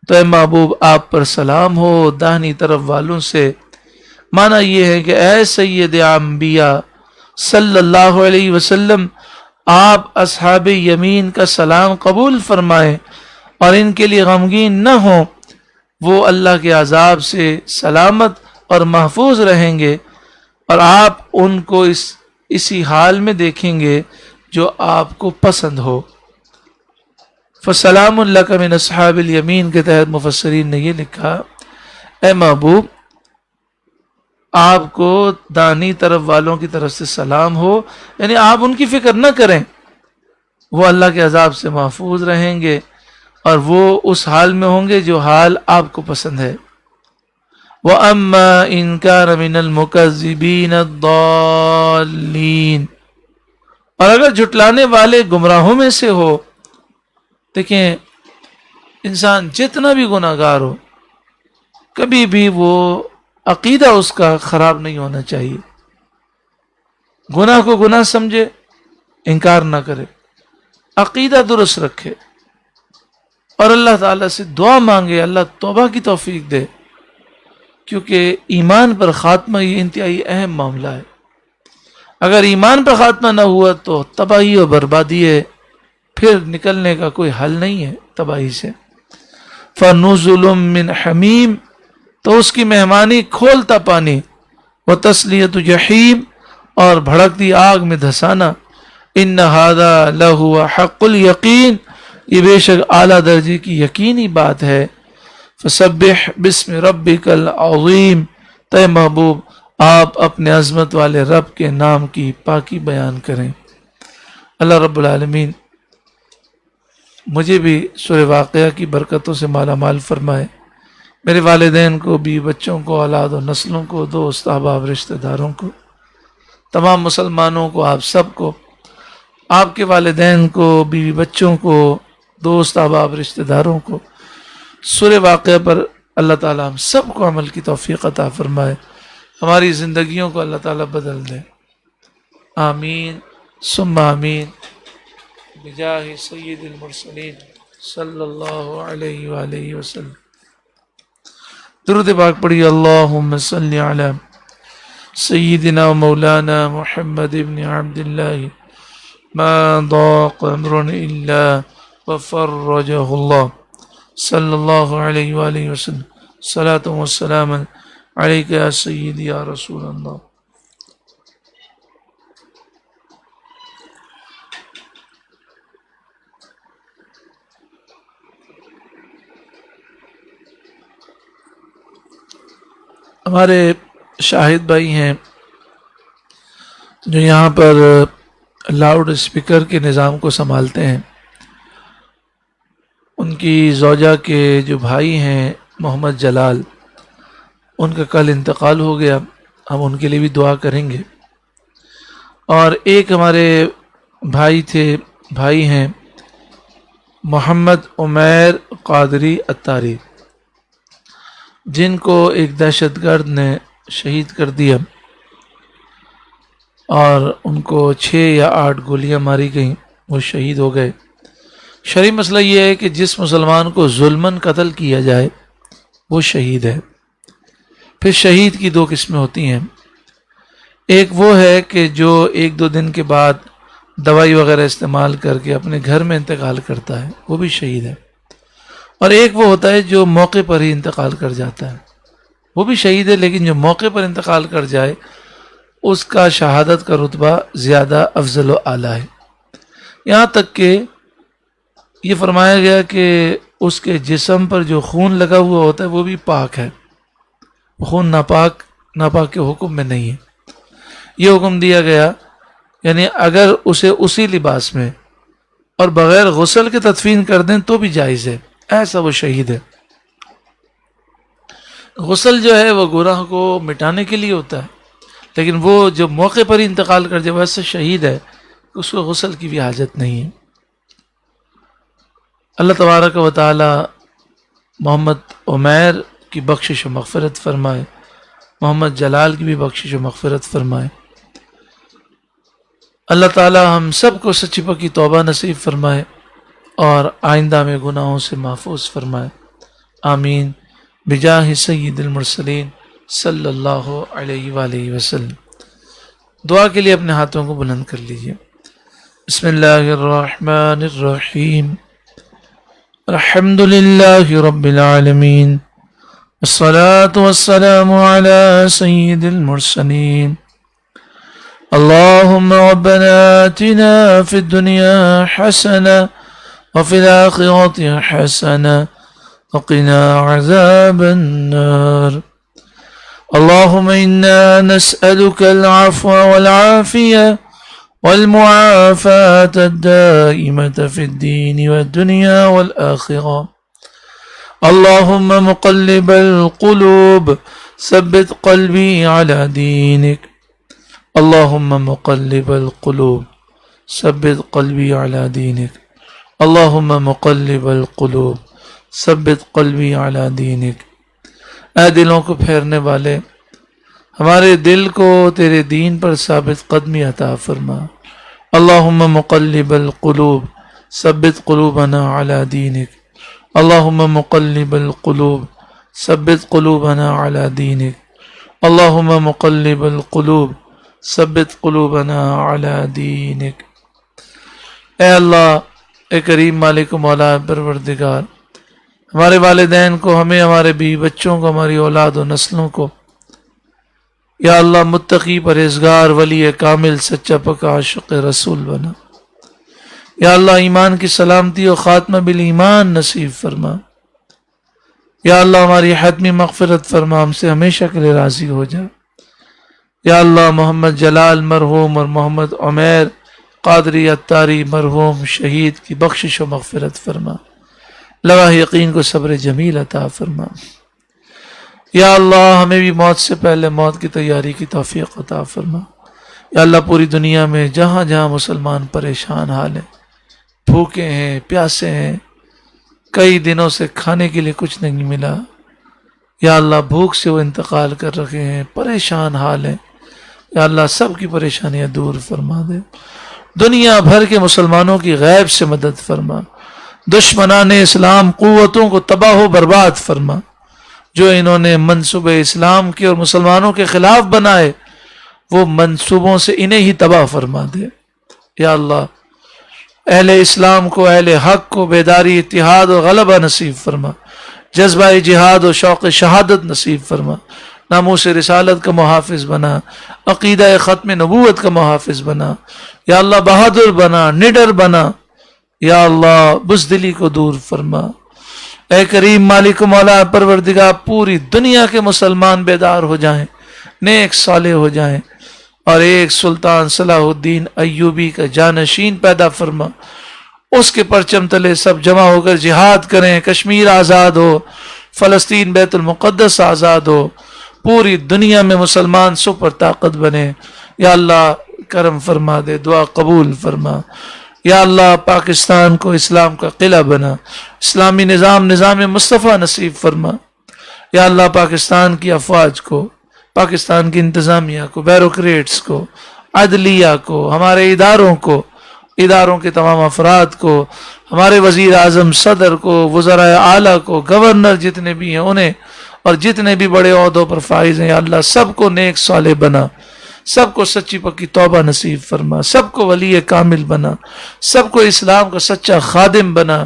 تو اے محبوب آپ پر سلام ہو داہنی طرف والوں سے. معنی یہ ہے کہ اے سید انبیاء صلی اللہ علیہ وسلم، آپ اصحاب یمین کا سلام قبول فرمائیں اور ان کے لیے غمگین نہ ہوں، وہ اللہ کے عذاب سے سلامت اور محفوظ رہیں گے اور آپ ان کو اسی حال میں دیکھیں گے جو آپ کو پسند ہو. فَسَلَامٌ لَكَ مِنْ أَصْحَابِ الْيَمِينَ کے تحت مفسرین نے یہ لکھا، اے محبوب آپ کو دانی طرف والوں کی طرف سے سلام ہو، یعنی آپ ان کی فکر نہ کریں، وہ اللہ کے عذاب سے محفوظ رہیں گے اور وہ اس حال میں ہوں گے جو حال آپ کو پسند ہے. وَأَمَّا إِن كَانَ مِنَ الْمُكَذِّبِينَ الضَّالِّينَ، اور اگر جھٹلانے والے گمراہوں میں سے ہو. دیکھیں انسان جتنا بھی گناہ گار ہو کبھی بھی وہ عقیدہ اس کا خراب نہیں ہونا چاہیے. گناہ کو گناہ سمجھے، انکار نہ کرے، عقیدہ درست رکھے اور اللہ تعالیٰ سے دعا مانگے اللہ توبہ کی توفیق دے، کیونکہ ایمان پر خاتمہ یہ انتہائی اہم معاملہ ہے. اگر ایمان پر خاتمہ نہ ہوا تو تباہی اور بربادی ہے، پھر نکلنے کا کوئی حل نہیں ہے تباہی سے. فَنُزُلٌ مِّنْ حَمِيمٍ، تو اس کی مہمانی کھولتا پانی، وَتَصْلِيَةُ جَحِيمٍ، اور بھڑکتی آگ میں دھسانا. إِنَّ هَذَا لَهُوَ حَقُّ الْيَقِينِ، یہ بے شک اعلیٰ درجے کی یقینی بات ہے. فَسَبِّحْ بِاسْمِ رَبِّكَ الْعَظِيمِ، تو اے محبوب آپ اپنے عظمت والے رب کے نام کی پاکی بیان کریں. اللہ رب العالمین مجھے بھی سورہ واقعہ کی برکتوں سے مالا مال فرمائے، میرے والدین کو، بیوی بچوں کو، اولاد و نسلوں کو، دوست احباب رشتہ داروں کو، تمام مسلمانوں کو، آپ سب کو، آپ کے والدین کو، بیوی بچوں کو، دوست احباب رشتہ داروں کو سورہ واقعہ پر اللہ تعالیٰ ہم سب کو عمل کی توفیق عطا فرمائے، ہماری زندگیوں کو اللہ تعالیٰ بدل دے. آمین ثم آمین بجاہ سید المرسلین صلی اللہ علیہ وآلہ وسلم. درود پاک پڑھی. اللہم صلی علی سیدنا و مولانا محمد بن عبد اللہ ما ضاق امر الا وفرجہ اللہ صلی اللہ علیہ وآلہ وسلم. صلاۃ و سلام علیک یا سیدی یا رسول اللہ. ہمارے شاہد بھائی ہیں جو یہاں پر لاؤڈ اسپیکر کے نظام کو سنبھالتے ہیں، ان کی زوجہ کے جو بھائی ہیں محمد جلال، ان کا کل انتقال ہو گیا، ہم ان کے لیے بھی دعا کریں گے۔ اور ایک ہمارے بھائی ہیں محمد عمیر قادری اتاری، جن کو ایک دہشت گرد نے شہید کر دیا اور ان کو 6 یا 8 گولیاں ماری گئیں، وہ شہید ہو گئے۔ شرعی مسئلہ یہ ہے کہ جس مسلمان کو ظلماً قتل کیا جائے وہ شہید ہے۔ پھر شہید کی 2 قسمیں ہوتی ہیں، ایک وہ ہے کہ جو 1-2 دن کے بعد دوائی وغیرہ استعمال کر کے اپنے گھر میں انتقال کرتا ہے، وہ بھی شہید ہے، اور ایک وہ ہوتا ہے جو موقع پر ہی انتقال کر جاتا ہے، وہ بھی شہید ہے، لیکن جو موقع پر انتقال کر جائے اس کا شہادت کا رتبہ زیادہ افضل و اعلیٰ ہے۔ یہاں تک کہ یہ فرمایا گیا کہ اس کے جسم پر جو خون لگا ہوا ہوتا ہے وہ بھی پاک ہے، وہ خون ناپاک کے حکم میں نہیں ہے۔ یہ حکم دیا گیا یعنی اگر اسے اسی لباس میں اور بغیر غسل کے تدفین کر دیں تو بھی جائز ہے، ایسا وہ شہید ہے۔ غسل جو ہے وہ گناہ کو مٹانے کے لیے ہوتا ہے، لیکن وہ جو موقع پر ہی انتقال کر جائے وہ ایسا شہید ہے کہ اس کو غسل کی بھی حاجت نہیں ہے۔ اللہ تبارک و تعالی محمد عمیر کی بخشش و مغفرت فرمائے، محمد جلال کی بھی بخشش و مغفرت فرمائے۔ اللہ تعالی ہم سب کو سچی پکی توبہ نصیب فرمائے اور آئندہ میں گناہوں سے محفوظ فرمائے، آمین بجاہ سید المرسلین صلی اللہ علیہ وآلہ وسلم۔ دعا کے لیے اپنے ہاتھوں کو بلند کر لیجئے۔ بسم اللہ الرحمن الرحیم، الحمد للہ رب العالمین، والصلاة والسلام على سید المرسلین۔ اللهم ربنا آتنا في الدنيا حسنة وفي الآخرة حسنة وقنا عذاب النار۔ اللهم إنا نسألك العفو والعافية والمعافاة الدائمة في الدين والدنيا والآخرة۔ اللهم مقلب القلوب ثبت قلبي على دينك۔ اللهم مقلب القلوب ثبت قلبي على دينك۔ اللهم مقلب القلوب ثبت قلبي على دينك۔ اے دلوں کو پھیرنے والے، ہمارے دل کو تیرے دین پر ثابت قدمی عطا فرما۔ اللهم مقلب القلوب ثبت قلوبنا على دينك۔ اللهم مقلب القلوب ثبت قلوبنا على دينك۔ اللهم مقلب القلوب ثبت قلوبنا على دينك۔ اے اللہ، اے کریم مالک و مولا پروردگار، ہمارے والدین کو، ہمیں، ہمارے بیوی بچوں کو، ہماری اولاد و نسلوں کو یا اللہ متقی پرہیزگار ولی کامل سچا پکا عاشق رسول بنا۔ یا اللہ ایمان کی سلامتی و خاتمہ بالایمان نصیب فرما۔ یا اللہ ہماری حتمی مغفرت فرما، ہم سے ہمیشہ کے لیے راضی ہو جا۔ یا اللہ محمد جلال مرحوم اور محمد عمیر قادری اتاری مرحوم شہید کی بخشش و مغفرت فرما، لواح یقین کو صبر جمیل عطا فرما۔ یا اللہ ہمیں بھی موت سے پہلے موت کی تیاری کی توفیق عطا فرما۔ یا اللہ پوری دنیا میں جہاں جہاں مسلمان پریشان حال ہیں، بھوکے ہیں، پیاسے ہیں، کئی دنوں سے کھانے کے لیے کچھ نہیں ملا، یا اللہ بھوک سے وہ انتقال کر رکھے ہیں، پریشان حال ہیں، یا اللہ سب کی پریشانیاں دور فرما دے۔ دنیا بھر کے مسلمانوں کی غیب سے مدد فرما، دشمنان اسلام قوتوں کو تباہ و برباد فرما، جو انہوں نے منصوبے اسلام کے اور مسلمانوں کے خلاف بنائے وہ منصوبوں سے انہیں ہی تباہ فرما دے۔ یا اللہ اہل اسلام کو، اہل حق کو بیداری، اتحاد و غلبہ نصیب فرما، جذبہ جہاد و شوق شہادت نصیب فرما، ناموس رسالت کا محافظ بنا، عقیدہ ختم نبوت کا محافظ بنا۔ یا اللہ بہادر بنا، نڈر بنا، یا اللہ بزدلی کو دور فرما۔ اے کریم مالک و مولا پروردگار، پوری دنیا کے مسلمان بیدار ہو جائیں، نیک صالح ہو جائیں، اور ایک سلطان صلاح الدین ایوبی کا جانشین پیدا فرما، اس کے پرچم تلے سب جمع ہو کر جہاد کریں، کشمیر آزاد ہو، فلسطین بیت المقدس آزاد ہو، پوری دنیا میں مسلمان سپر طاقت بنے. یا اللہ کرم فرما دے، دعا قبول فرما. یا اللہ پاکستان کو اسلام کا قلعہ بنا، اسلامی نظام مصطفیٰ نصیب فرما. یا اللہ پاکستان کی افواج کو، پاکستان کی انتظامیہ کو، بیوروکریٹس کو، عدلیہ کو، ہمارے اداروں کے تمام افراد کو، ہمارے وزیر اعظم، صدر کو، وزراء اعلیٰ کو، گورنر جتنے بھی ہیں انہیں، اور جتنے بھی بڑے عہدوں پر فائز ہیں، یا اللہ سب کو نیک صالح بنا، سب کو سچی پکی توبہ نصیب فرما، سب کو ولی کامل بنا، سب کو اسلام کا سچا خادم بنا.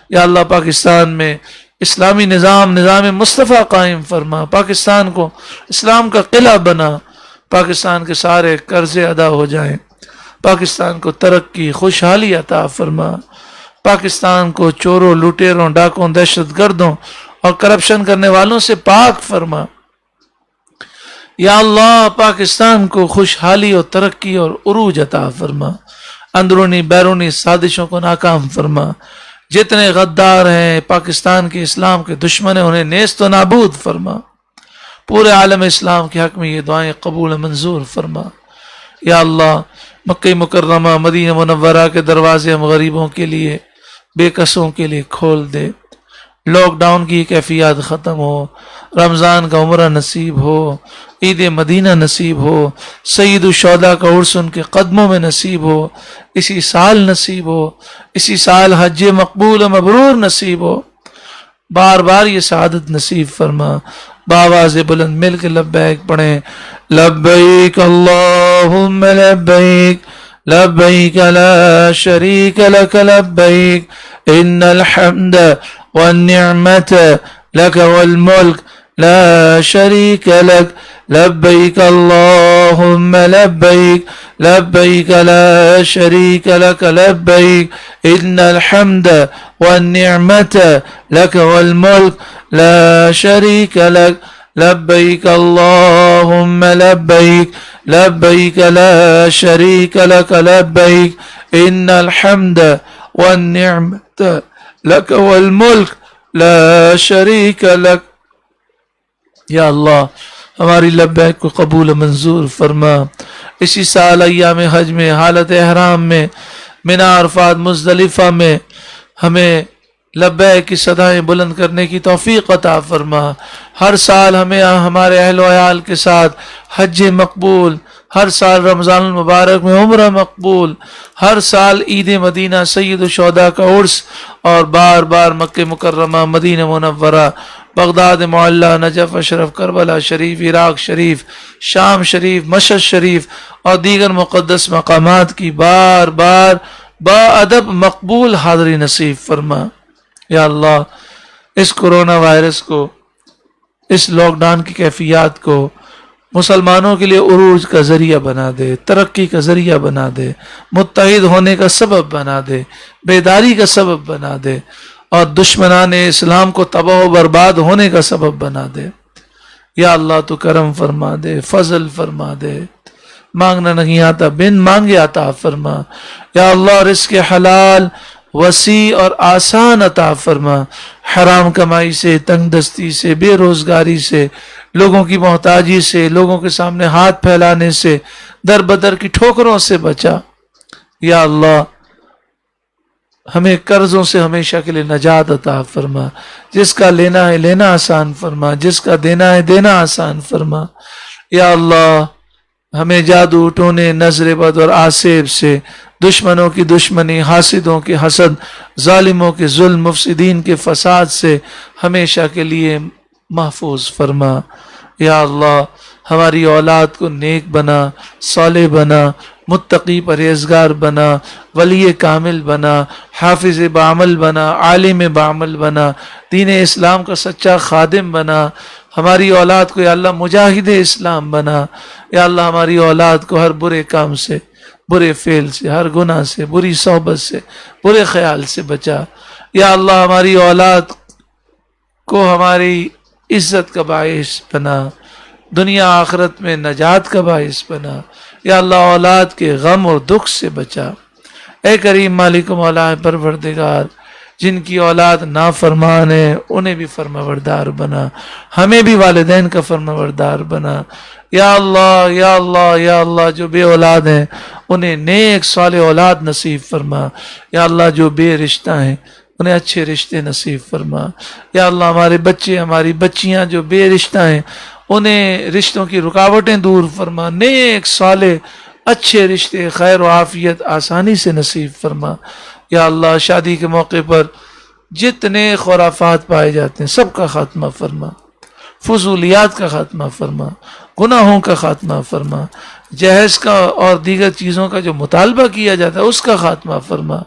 یا اللہ پاکستان میں اسلامی نظام مصطفیٰ قائم فرما، پاکستان کو اسلام کا قلعہ بنا، پاکستان کے سارے قرضے ادا ہو جائیں، پاکستان کو ترقی خوشحالی عطا فرما، پاکستان کو چوروں، لوٹیروں، ڈاکوں، دہشت گردوں اور کرپشن کرنے والوں سے پاک فرما. یا اللہ پاکستان کو خوشحالی اور ترقی اور عروج عطا فرما، اندرونی بیرونی سازشوں کو ناکام فرما. جتنے غدار ہیں پاکستان کے اسلام کے دشمن ہیں انہیں نیست و نابود فرما. پورے عالم اسلام کے حق میں یہ دعائیں قبول منظور فرما. یا اللہ مکہ مکرمہ مدینہ منورہ کے دروازے ہم غریبوں کے لیے، بے کسوں کے لیے کھول دے. لاک ڈاؤن کی کیفیات ختم ہو، رمضان کا عمرہ نصیب ہو، عید مدینہ نصیب ہو، سید الشہداء کا عرس ان کے قدموں میں نصیب ہو، اسی سال نصیب ہو، اسی سال حج مقبول و مبرور نصیب ہو. بار بار یہ سعادت نصیب فرما. بآواز بلند مل کے لبیک پڑھیں. لبیک اللہم لبیک لبیک لا شریک لک لبیک ان الحمد والنعمت لک والملک لا شریک لک لبیک اللہم لبیک لبیک لا شریک لک لبیک ان الحمد والنعمت لک والملک لا شریک لک لبیک اللہم لبیک لبیک لا شریک لک لبیک ان الحمد والنعمت لک والملک لا شریک لک. یا اللہ ہماری لبیک کو قبول منظور فرما. اسی سال ایام حج میں حالت احرام میں منی عرفات مزدلفہ میں ہمیں لبیک کی صدائیں بلند کرنے کی توفیق عطا فرما. ہر سال ہمیں ہمارے اہل و عیال کے ساتھ حج مقبول، ہر سال رمضان المبارک میں عمرہ مقبول، ہر سال عید مدینہ سید الشہداء کا عرس، اور بار بار مکہ مکرمہ مدینہ منورہ بغداد معلیٰ نجف اشرف کربلا شریف عراق شریف شام شریف مشہد شریف اور دیگر مقدس مقامات کی بار بار با ادب مقبول حاضری نصیب فرما. یا اللہ اس کرونا وائرس کو، اس لاک ڈاؤن کی کیفیات کو مسلمانوں کے لیے عروج کا ذریعہ بنا دے، ترقی کا ذریعہ بنا دے، متحد ہونے کا سبب بنا دے، بیداری کا سبب بنا دے، اور دشمنان اسلام کو تباہ و برباد ہونے کا سبب بنا دے. یا اللہ تو کرم فرما دے، فضل فرما دے. مانگنا نہیں آتا، بن مانگے عطا فرما. یا اللہ رزق حلال وسیع اور آسان عطا فرما. حرام کمائی سے، تنگ دستی سے، بے روزگاری سے، لوگوں کی محتاجی سے، لوگوں کے سامنے ہاتھ پھیلانے سے، در بدر کی ٹھوکروں سے بچا. یا اللہ ہمیں قرضوں سے ہمیشہ کے لیے نجات عطا فرما. جس کا لینا ہے لینا آسان فرما، جس کا دینا ہے دینا آسان فرما. یا اللہ ہمیں جادو ٹونے، نظر بد اور آسیب سے، دشمنوں کی دشمنی، حاسدوں کے حسد، ظالموں کے ظلم، مفسدین کے فساد سے ہمیشہ کے لیے محفوظ فرما. یا اللہ ہماری اولاد کو نیک بنا، صالح بنا، متقی پرہیزگار بنا، ولی کامل بنا، حافظ بعمل بنا، عالم بعمل بنا، دین اسلام کا سچا خادم بنا. ہماری اولاد کو یا اللہ مجاہد اسلام بنا. یا اللہ ہماری اولاد کو ہر برے کام سے، برے فعل سے، ہر گناہ سے، بری صحبت سے، برے خیال سے بچا. یا اللہ ہماری اولاد کو ہماری عزت کا باعث بنا، دنیا آخرت میں نجات کا باعث بنا. یا اللہ اولاد کے غم اور دکھ سے بچا. اے کریم مالک و مولا پروردگار، جن کی اولاد نافرمان ہے انہیں بھی فرمانبردار بنا، ہمیں بھی والدین کا فرمانبردار بنا۔ یا اللہ یا اللہ یا اللہ، جو بے اولاد ہیں انہیں نیک صالح اولاد نصیب فرما۔ یا اللہ جو بے رشتہ ہیں انہیں اچھے رشتے نصیب فرما۔ یا اللہ ہمارے بچے ہماری بچیاں جو بے رشتہ ہیں انہیں رشتوں کی رکاوٹیں دور فرما، نیک صالح اچھے رشتے خیر و عافیت آسانی سے نصیب فرما۔ یا اللہ شادی کے موقع پر جتنے خرافات پائے جاتے ہیں سب کا خاتمہ فرما، فضولیات کا خاتمہ فرما، گناہوں کا خاتمہ فرما، جہیز کا اور دیگر چیزوں کا جو مطالبہ کیا جاتا ہے اس کا خاتمہ فرما،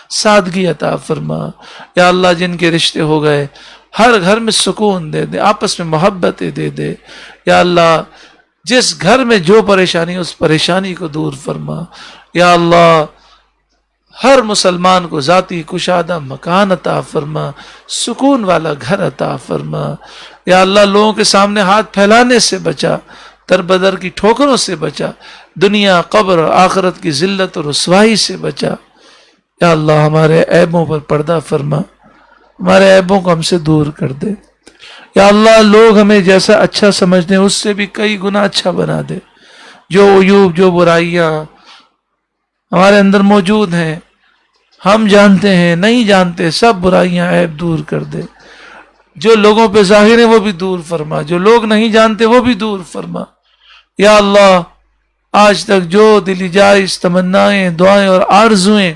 سادگی عطا فرما۔ یا اللہ جن کے رشتے ہو گئے ہر گھر میں سکون دے دے، آپس میں محبتیں دے دے۔ یا اللہ جس گھر میں جو پریشانی اس پریشانی کو دور فرما۔ یا اللہ ہر مسلمان کو ذاتی کشادہ مکان عطا فرما، سکون والا گھر عطا فرما۔ یا اللہ لوگوں کے سامنے ہاتھ پھیلانے سے بچا، در بدر کی ٹھوکروں سے بچا، دنیا قبر اور آخرت کی ذلت اور رسوائی سے بچا۔ یا اللہ ہمارے عیبوں پر پردہ فرما، ہمارے عیبوں کو ہم سے دور کر دے۔ یا اللہ لوگ ہمیں جیسا اچھا سمجھتے ہیں اس سے بھی کئی گنا اچھا بنا دے۔ جو عیوب جو برائیاں ہمارے اندر موجود ہیں ہم جانتے ہیں نہیں جانتے، سب برائیاں عیب دور کر دے۔ جو لوگوں پہ ظاہر ہیں وہ بھی دور فرما، جو لوگ نہیں جانتے وہ بھی دور فرما۔ یا اللہ آج تک جو دلی جائز تمنائیں دعائیں اور آرزویں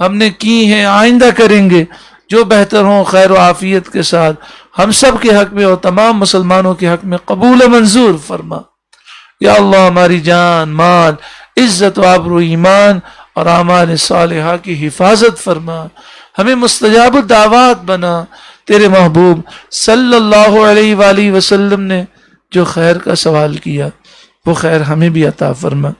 ہم نے کی ہیں آئندہ کریں گے جو بہتر ہوں خیر و عافیت کے ساتھ ہم سب کے حق میں اور تمام مسلمانوں کے حق میں قبول و منظور فرما۔ یا اللہ ہماری جان مال عزت و آبرو ایمان اور اعمال صالحہ کی حفاظت فرما، ہمیں مستجاب الدعوات بنا۔ تیرے محبوب صلی اللہ علیہ وآلہ وسلم نے جو خیر کا سوال کیا وہ خیر ہمیں بھی عطا فرما۔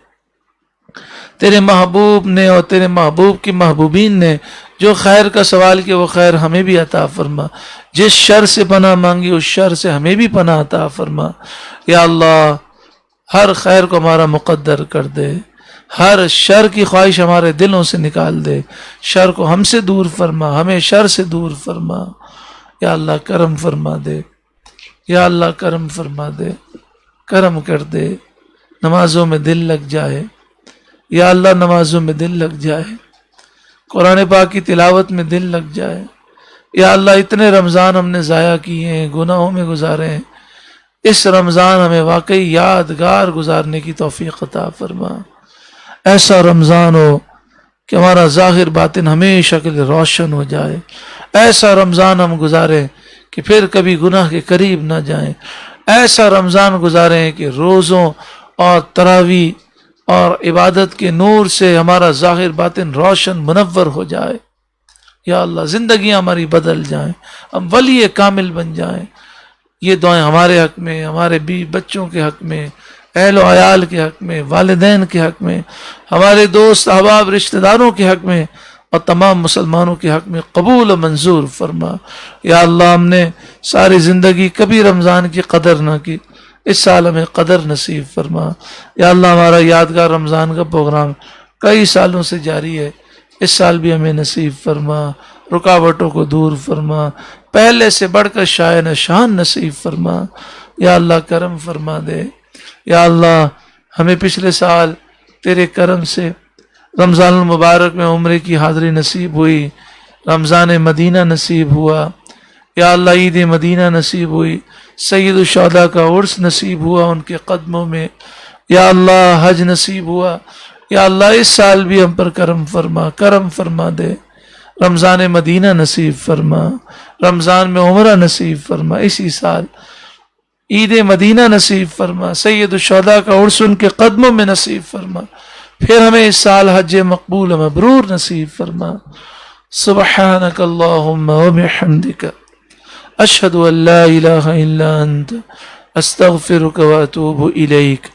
تیرے محبوب نے اور تیرے محبوب کی محبوبین نے جو خیر کا سوال کیا وہ خیر ہمیں بھی عطا فرما۔ جس شر سے پناہ مانگی اس شر سے ہمیں بھی پناہ عطا فرما۔ یا اللہ ہر خیر کو ہمارا مقدر کر دے، ہر شر کی خواہش ہمارے دلوں سے نکال دے، شر کو ہم سے دور فرما، ہمیں شر سے دور فرما۔ یا اللہ کرم فرما دے، یا اللہ کرم فرما دے، کرم کر دے، نمازوں میں دل لگ جائے۔ یا اللہ نمازوں میں دل لگ جائے، قرآن پاک کی تلاوت میں دل لگ جائے۔ یا اللہ اتنے رمضان ہم نے ضائع کیے ہیں، گناہوں میں گزارے ہیں، اس رمضان ہمیں واقعی یادگار گزارنے کی توفیق عطا فرما۔ ایسا رمضان ہو کہ ہمارا ظاہر باطن ہمیشہ کے لیے روشن ہو جائے، ایسا رمضان ہم گزاریں کہ پھر کبھی گناہ کے قریب نہ جائیں، ایسا رمضان گزاریں کہ روزوں اور تراویح اور عبادت کے نور سے ہمارا ظاہر باطن روشن منور ہو جائے۔ یا اللہ زندگیاں ہماری بدل جائیں، ہم ولی کامل بن جائیں۔ یہ دعائیں ہمارے حق میں، ہمارے بچوں کے حق میں، اہل و عیال کے حق میں، والدین کے حق میں، ہمارے دوست احباب رشتہ داروں کے حق میں اور تمام مسلمانوں کے حق میں قبول و منظور فرما۔ یا اللہ ہم نے ساری زندگی کبھی رمضان کی قدر نہ کی، اس سال ہمیں قدر نصیب فرما۔ یا اللہ ہمارا یادگار رمضان کا پروگرام کئی سالوں سے جاری ہے، اس سال بھی ہمیں نصیب فرما، رکاوٹوں کو دور فرما، پہلے سے بڑھ کر شایان شان نصیب فرما۔ یا اللہ کرم فرما دے۔ یا اللہ ہمیں پچھلے سال تیرے کرم سے رمضان المبارک میں عمرے کی حاضری نصیب ہوئی، رمضان مدینہ نصیب ہوا۔ یا اللہ عید مدینہ نصیب ہوئی، سید الشہداء کا عرس نصیب ہوا ان کے قدموں میں۔ یا اللہ حج نصیب ہوا۔ یا اللہ اس سال بھی ہم پر کرم فرما، کرم فرما دے، رمضان مدینہ نصیب فرما، رمضان میں عمرہ نصیب فرما، اسی سال عید مدینہ نصیب فرما، سید الشہداء کا عرس ان کے قدموں میں نصیب فرما، پھر ہمیں اس سال حج مقبول مبرور نصیب فرما۔ سبحانک اللہم وبحمدک اشہد ان لا الہ الا انت استغفرک واتوب الیک۔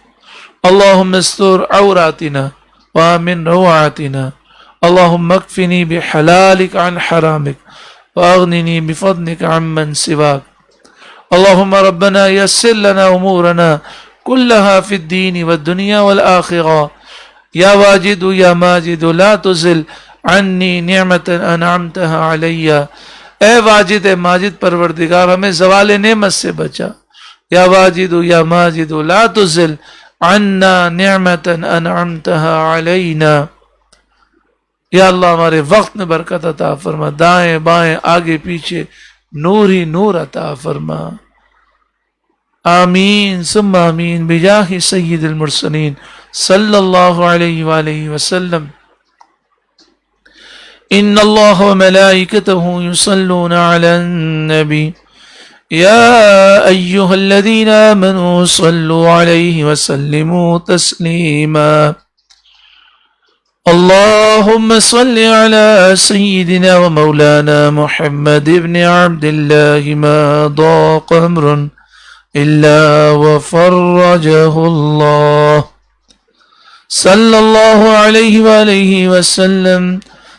اللہم استر عوراتنا وآمن روعاتنا، اللہم اکفنی بحلالک عن حرامک واغننی بفضلک عمن سواک۔ اللهم ربنا يسر لنا أمورنا كلها في الدين والدنيا والآخرة، يا واجد يا ماجد لا تزل عنی نعمت انعمتها علی، اے واجد ماجد پروردگار ہمیں زوال نعمت سے بچا، یا واجد یا ماجد لا تزل عنا نعمت انعمتها علینا، یا اللہ ہمارے وقت میں برکت عطا فرما، دائیں بائیں آگے پیچھے نور ہی نور عطا فرما، آمین ثم آمین بجاہ سید المرسلین صلی اللہ علیہ وآلہ وسلم۔ ان اللہ وملائکتہ یصلون علی النبی یا ایہا الذین آمنوا صلوا علیہ وسلموا تسلیما۔ اللهم صل على سيدنا ومولانا محمد بن عبد الله ما ضاق أمر إلا وفرجه الله صلى الله عليه وآله وسلم،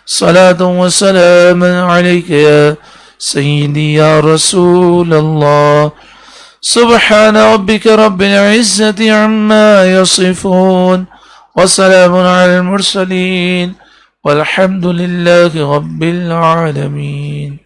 صلاة وسلام عليك يا سيدي يا رسول الله، سبحان ربك رب العزة عما يصفون، وسلام على المرسلين والحمد لله رب العالمين۔